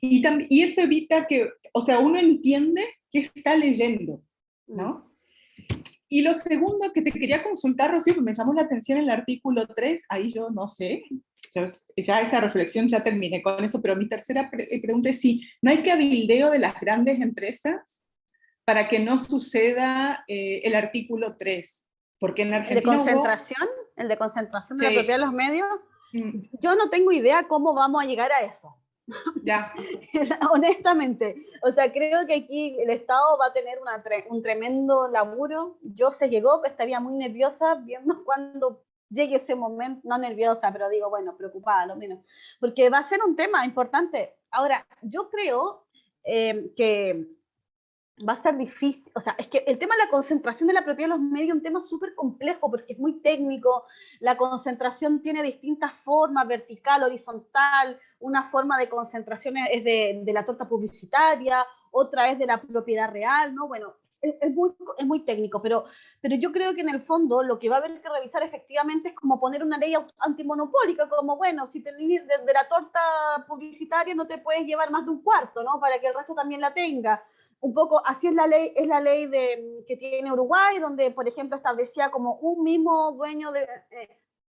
Speaker 15: Y eso evita que, o sea, uno entiende qué está leyendo, ¿no? Y lo segundo que te quería consultar, Rocío, que me llamó la atención el artículo 3, ahí yo no sé, ya esa reflexión ya terminé con eso, pero mi tercera pregunta es si no hay cabildeo de las grandes empresas para que no suceda el artículo 3, porque en Argentina
Speaker 2: ¿El de concentración
Speaker 15: Sí.
Speaker 2: de la propiedad de los medios? Yo no tengo idea cómo vamos a llegar a eso.
Speaker 15: Ya.
Speaker 2: Honestamente, o sea, creo que aquí el Estado va a tener un tremendo laburo. Yo se llegó, estaría muy nerviosa viendo cuando llegue ese momento, no nerviosa, pero digo, bueno, preocupada lo menos, porque va a ser un tema importante. Ahora, yo creo que va a ser difícil, o sea, es que el tema de la concentración de la propiedad de los medios es un tema súper complejo porque es muy técnico, la concentración tiene distintas formas, vertical, horizontal, una forma de concentración es de la torta publicitaria, otra es de la propiedad real, ¿no? Bueno, es muy técnico, pero yo creo que en el fondo lo que va a haber que revisar efectivamente es como poner una ley antimonopólica, como, bueno, si tenés de la torta publicitaria no te puedes llevar más de un cuarto, ¿no? Para que el resto también la tenga. Un poco así es la ley que tiene Uruguay, donde, por ejemplo, establecía como un mismo dueño de...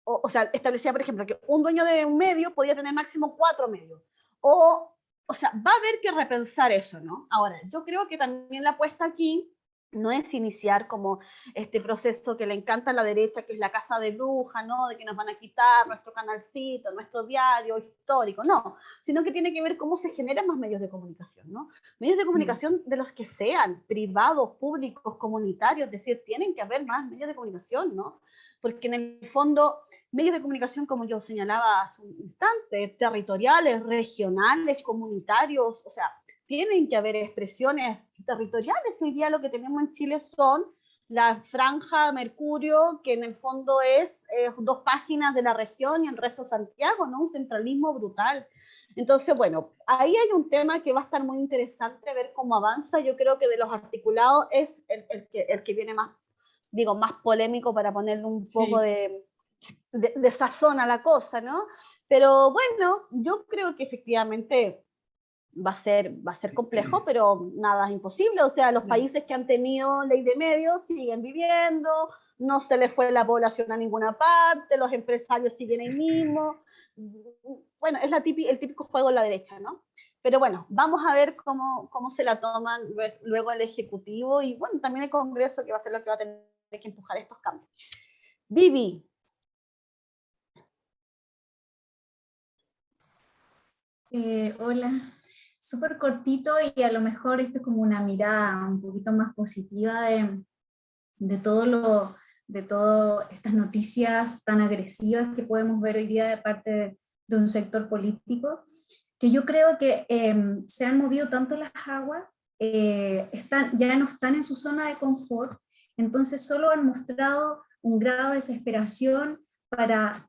Speaker 2: o sea, establecía, por ejemplo, que un dueño de un medio podía tener máximo 4 medios. O sea, va a haber que repensar eso, ¿no? Ahora, yo creo que también la apuesta aquí no es iniciar como este proceso que le encanta a la derecha, que es la casa de bruja, ¿no? De que nos van a quitar nuestro canalcito, nuestro diario histórico, no, sino que tiene que ver cómo se generan más medios de comunicación, ¿no? Medios de comunicación de los que sean, privados, públicos, comunitarios, es decir, tienen que haber más medios de comunicación, ¿no? Porque en el fondo, medios de comunicación, como yo señalaba hace un instante, territoriales, regionales, comunitarios, o sea, tienen que haber expresiones territoriales. Hoy día lo que tenemos en Chile son la franja Mercurio, que en el fondo es 2 páginas de la región y el resto Santiago, ¿no? Un centralismo brutal. Entonces, bueno, ahí hay un tema que va a estar muy interesante ver cómo avanza. Yo creo que de los articulados es el que viene más, digo, más polémico para ponerle un poco de sazón a la cosa, ¿no? Pero bueno, yo creo que efectivamente va a ser complejo, pero nada es imposible. O sea, los países que han tenido ley de medios siguen viviendo, no se les fue la población a ninguna parte, los empresarios siguen ahí mismo. Bueno, es el típico juego de la derecha, ¿no? Pero bueno, vamos a ver cómo se la toman luego el Ejecutivo y bueno, también el Congreso, que va a ser lo que va a tener que empujar estos cambios. Vivi.
Speaker 4: Hola, súper cortito y a lo mejor esto es como una mirada un poquito más positiva de todas estas noticias tan agresivas que podemos ver hoy día de parte de un sector político. que yo creo que se han movido tanto las aguas, ya no están en su zona de confort, entonces solo han mostrado un grado de desesperación para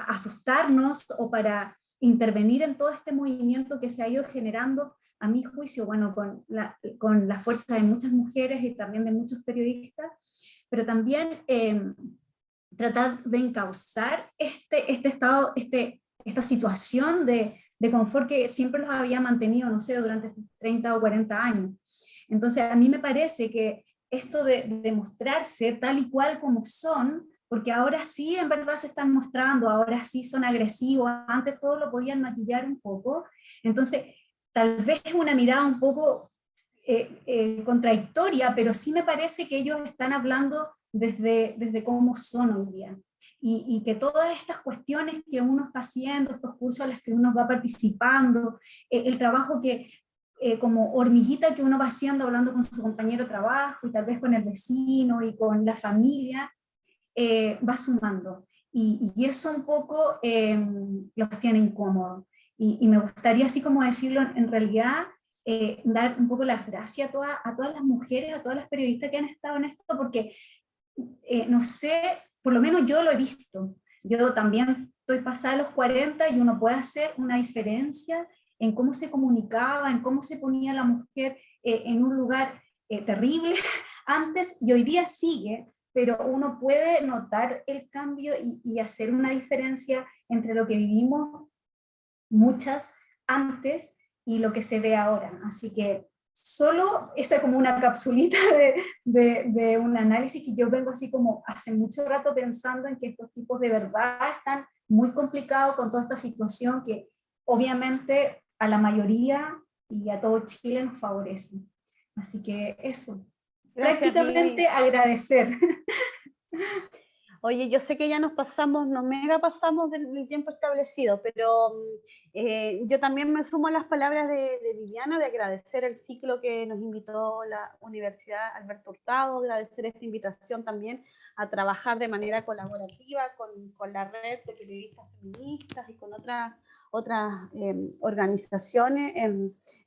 Speaker 4: asustarnos o para intervenir en todo este movimiento que se ha ido generando, a mi juicio, bueno, con la fuerza de muchas mujeres y también de muchos periodistas, pero también tratar de encauzar este estado, esta situación de confort que siempre los había mantenido, no sé, durante 30 o 40 años. Entonces, a mí me parece que esto de mostrarse tal y cual como son, porque ahora sí en verdad se están mostrando, ahora sí son agresivos, antes todo lo podían maquillar un poco, entonces tal vez es una mirada un poco contradictoria, pero sí me parece que ellos están hablando desde cómo son hoy día. Y que todas estas cuestiones que uno está haciendo, estos cursos a los que uno va participando, el trabajo que como hormiguita que uno va haciendo, hablando con su compañero de trabajo y tal vez con el vecino y con la familia, va sumando. Y eso un poco los tiene incómodos. Y me gustaría, así como decirlo, en realidad, dar un poco las gracias a todas las mujeres, a todas las periodistas que han estado en esto, porque no sé, por lo menos yo lo he visto. Yo también estoy pasada de los 40 y uno puede hacer una diferencia en cómo se comunicaba, en cómo se ponía la mujer en un lugar terrible antes y hoy día sigue, pero uno puede notar el cambio y hacer una diferencia entre lo que vivimos muchas antes y lo que se ve ahora. Así que solo esa como una capsulita de un análisis que yo vengo así como hace mucho rato pensando en que estos tipos de verdad están muy complicados con toda esta situación que obviamente a la mayoría y a todo Chile nos favorece. Así que eso,
Speaker 2: Gracias,
Speaker 4: prácticamente
Speaker 2: Vivi.
Speaker 4: agradecer.
Speaker 2: Oye, yo sé que ya nos mega pasamos del tiempo establecido, pero yo también me sumo a las palabras de Viviana, de agradecer el ciclo que nos invitó la Universidad Alberto Hurtado, agradecer esta invitación también a trabajar de manera colaborativa con la red de periodistas feministas y con otras organizaciones.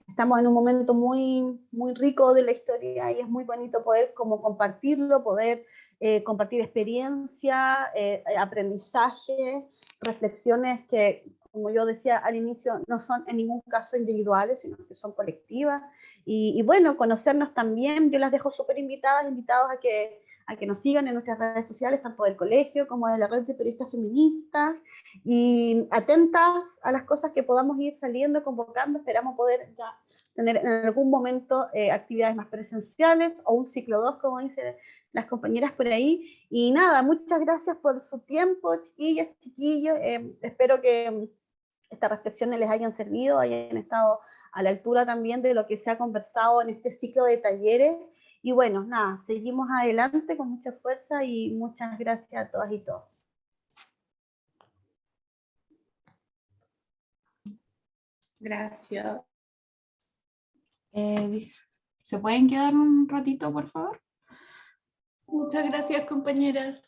Speaker 2: Estamos en un momento muy, muy rico de la historia y es muy bonito poder como compartirlo, poder compartir experiencia, aprendizaje, reflexiones que, como yo decía al inicio, no son en ningún caso individuales, sino que son colectivas. Y bueno, conocernos también, yo las dejo súper invitados a que nos sigan en nuestras redes sociales, tanto del colegio como de la red de periodistas feministas, y atentas a las cosas que podamos ir saliendo, convocando. Esperamos poder ya tener en algún momento actividades más presenciales o un ciclo 2, como dicen las compañeras por ahí. Y nada, muchas gracias por su tiempo, chiquillas, chiquillos. Espero que estas reflexiones les hayan servido, hayan estado a la altura también de lo que se ha conversado en este ciclo de talleres. Y bueno, nada, seguimos adelante con mucha fuerza y muchas gracias a todas y todos.
Speaker 15: Gracias.
Speaker 1: ¿Se pueden quedar un ratito, por favor?
Speaker 18: Muchas gracias, compañeras.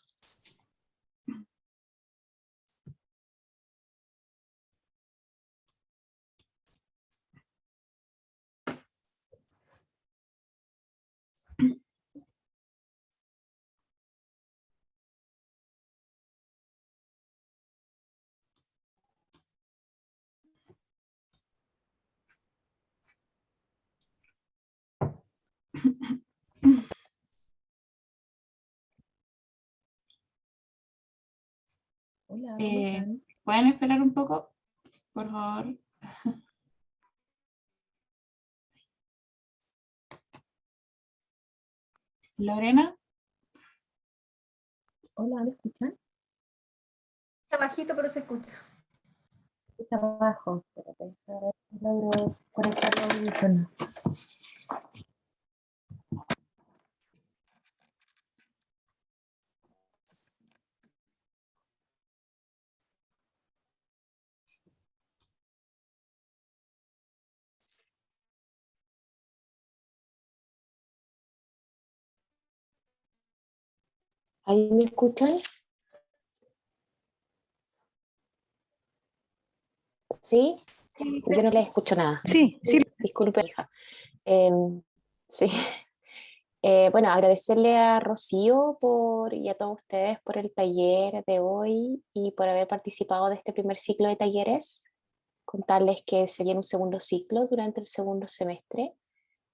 Speaker 1: Hola, ¿pueden esperar un poco, por favor? Lorena.
Speaker 17: Hola, ¿me escuchan?
Speaker 4: Está bajito, pero se escucha.
Speaker 17: Escucha abajo. Espérate, a ver si logro conectar los audífonos. ¿Ahí me escuchan? ¿Sí?
Speaker 5: Yo no le escucho nada.
Speaker 7: Sí, sí.
Speaker 5: Disculpe, hija. Sí. Bueno, agradecerle a Rocío y a todos ustedes por el taller de hoy y por haber participado de este primer ciclo de talleres. Contarles que se viene un segundo ciclo durante el segundo semestre.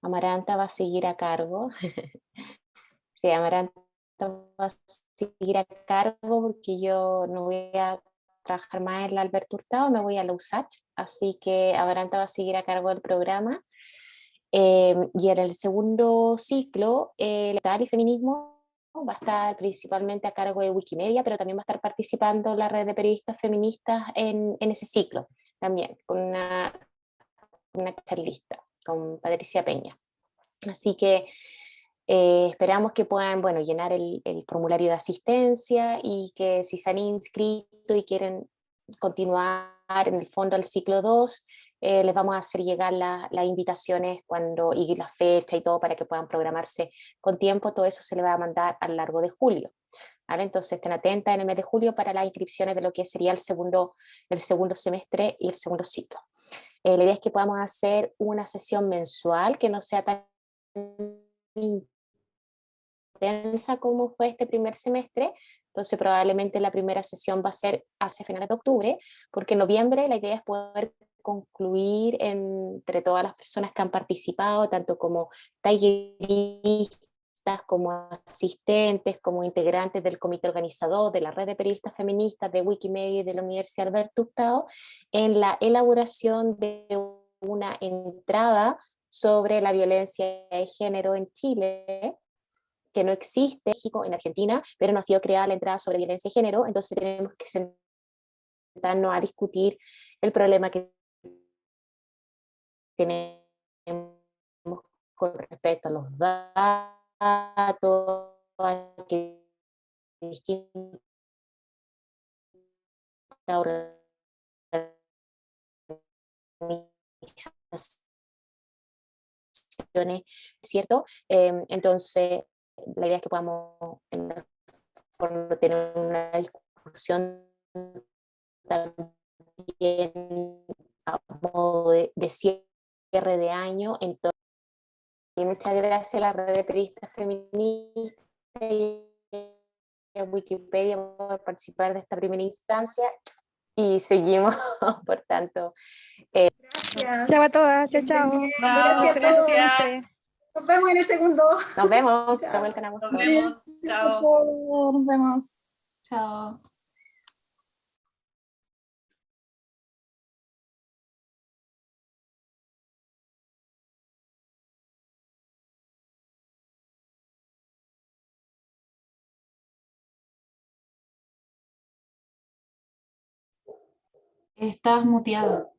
Speaker 5: Amaranta va a seguir a cargo. Sí, Amaranta va a seguir a cargo porque yo no voy a trabajar más en la Alberto Hurtado, me voy a la USACH, así que Amaranta va a seguir a cargo del programa. Y en el segundo ciclo, Letal y Feminismo va a estar principalmente a cargo de Wikimedia, pero también va a estar participando la red de periodistas feministas en ese ciclo, también con una charlista, con Patricia Peña. Así que esperamos que puedan, bueno, llenar el formulario de asistencia y que si se han inscrito y quieren continuar en el fondo al ciclo 2, les vamos a hacer llegar las invitaciones y la fecha y todo para que puedan programarse con tiempo. Todo eso se les va a mandar a lo largo de julio. ¿Vale? Entonces estén atentas en el mes de julio para las inscripciones de lo que sería el segundo semestre y el segundo ciclo. La idea es que podamos hacer una sesión mensual que no sea tan intensa como fue este primer semestre. Entonces probablemente la primera sesión va a ser hacia finales de octubre, porque en noviembre la idea es poder concluir entre todas las personas que han participado, tanto como talleristas, como asistentes, como integrantes del comité organizador, de la red de periodistas feministas, de Wikimedia y de la Universidad Alberto Hurtado, en la elaboración de una entrada sobre la violencia de género en Chile, que no existe en México, en Argentina, pero no ha sido creada la entrada sobre violencia de género. Entonces tenemos que sentarnos a discutir el problema que tenemos con respecto a los datos, a que distintas organizaciones, ¿cierto? Entonces la idea es que podamos tener una discusión también a modo de cierre de año. Entonces, y muchas gracias a la red de periodistas feministas y a Wikipedia por participar de esta primera instancia y seguimos, por tanto.
Speaker 4: Gracias.
Speaker 7: Chao a todas, chao, chao.
Speaker 4: Gracias a todos. Nos vemos en el segundo.
Speaker 5: Nos vemos. De vuelta en agosto.
Speaker 16: Nos vemos. Chao.
Speaker 4: Nos vemos.
Speaker 1: Chao. Estás muteado.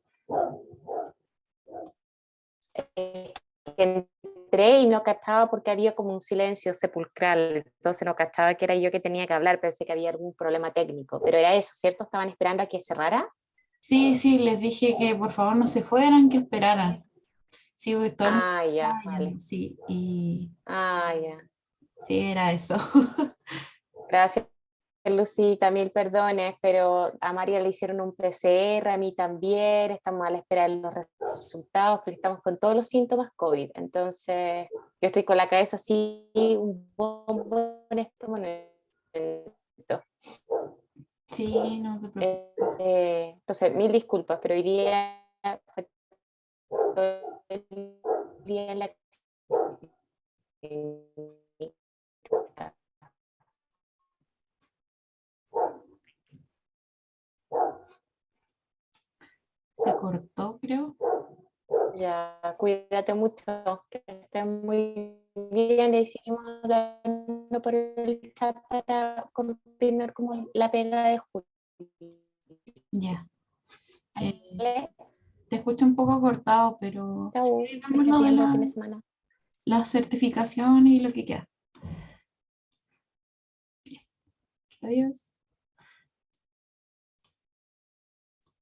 Speaker 5: Entré y no cachaba porque había como un silencio sepulcral, entonces no cachaba que era yo que tenía que hablar, pensé que había algún problema técnico, pero era eso, ¿cierto? ¿Estaban esperando a que cerrara?
Speaker 1: Sí, les dije que por favor no se fueran, que esperaran. Sí, porque todo el mundo
Speaker 5: ya,
Speaker 1: estaba
Speaker 5: vale.
Speaker 1: yendo, sí, y
Speaker 5: ya.
Speaker 1: Sí, era eso.
Speaker 5: Gracias, Lucita, mil perdones, pero a María le hicieron un PCR, a mí también, estamos a la espera de los resultados, porque estamos con todos los síntomas COVID, entonces yo estoy con la cabeza así, un bombo en este momento.
Speaker 1: Sí, no te preocupes.
Speaker 5: Entonces, mil disculpas, pero hoy día fue todo el día en la
Speaker 1: Se cortó, creo.
Speaker 5: Ya, cuídate mucho, que estés muy bien. Y seguimos hablando por el chat para continuar como la pega de julio.
Speaker 1: Ya. Te escucho un poco cortado, pero sí, vámonos de la certificación y lo que queda. Adiós.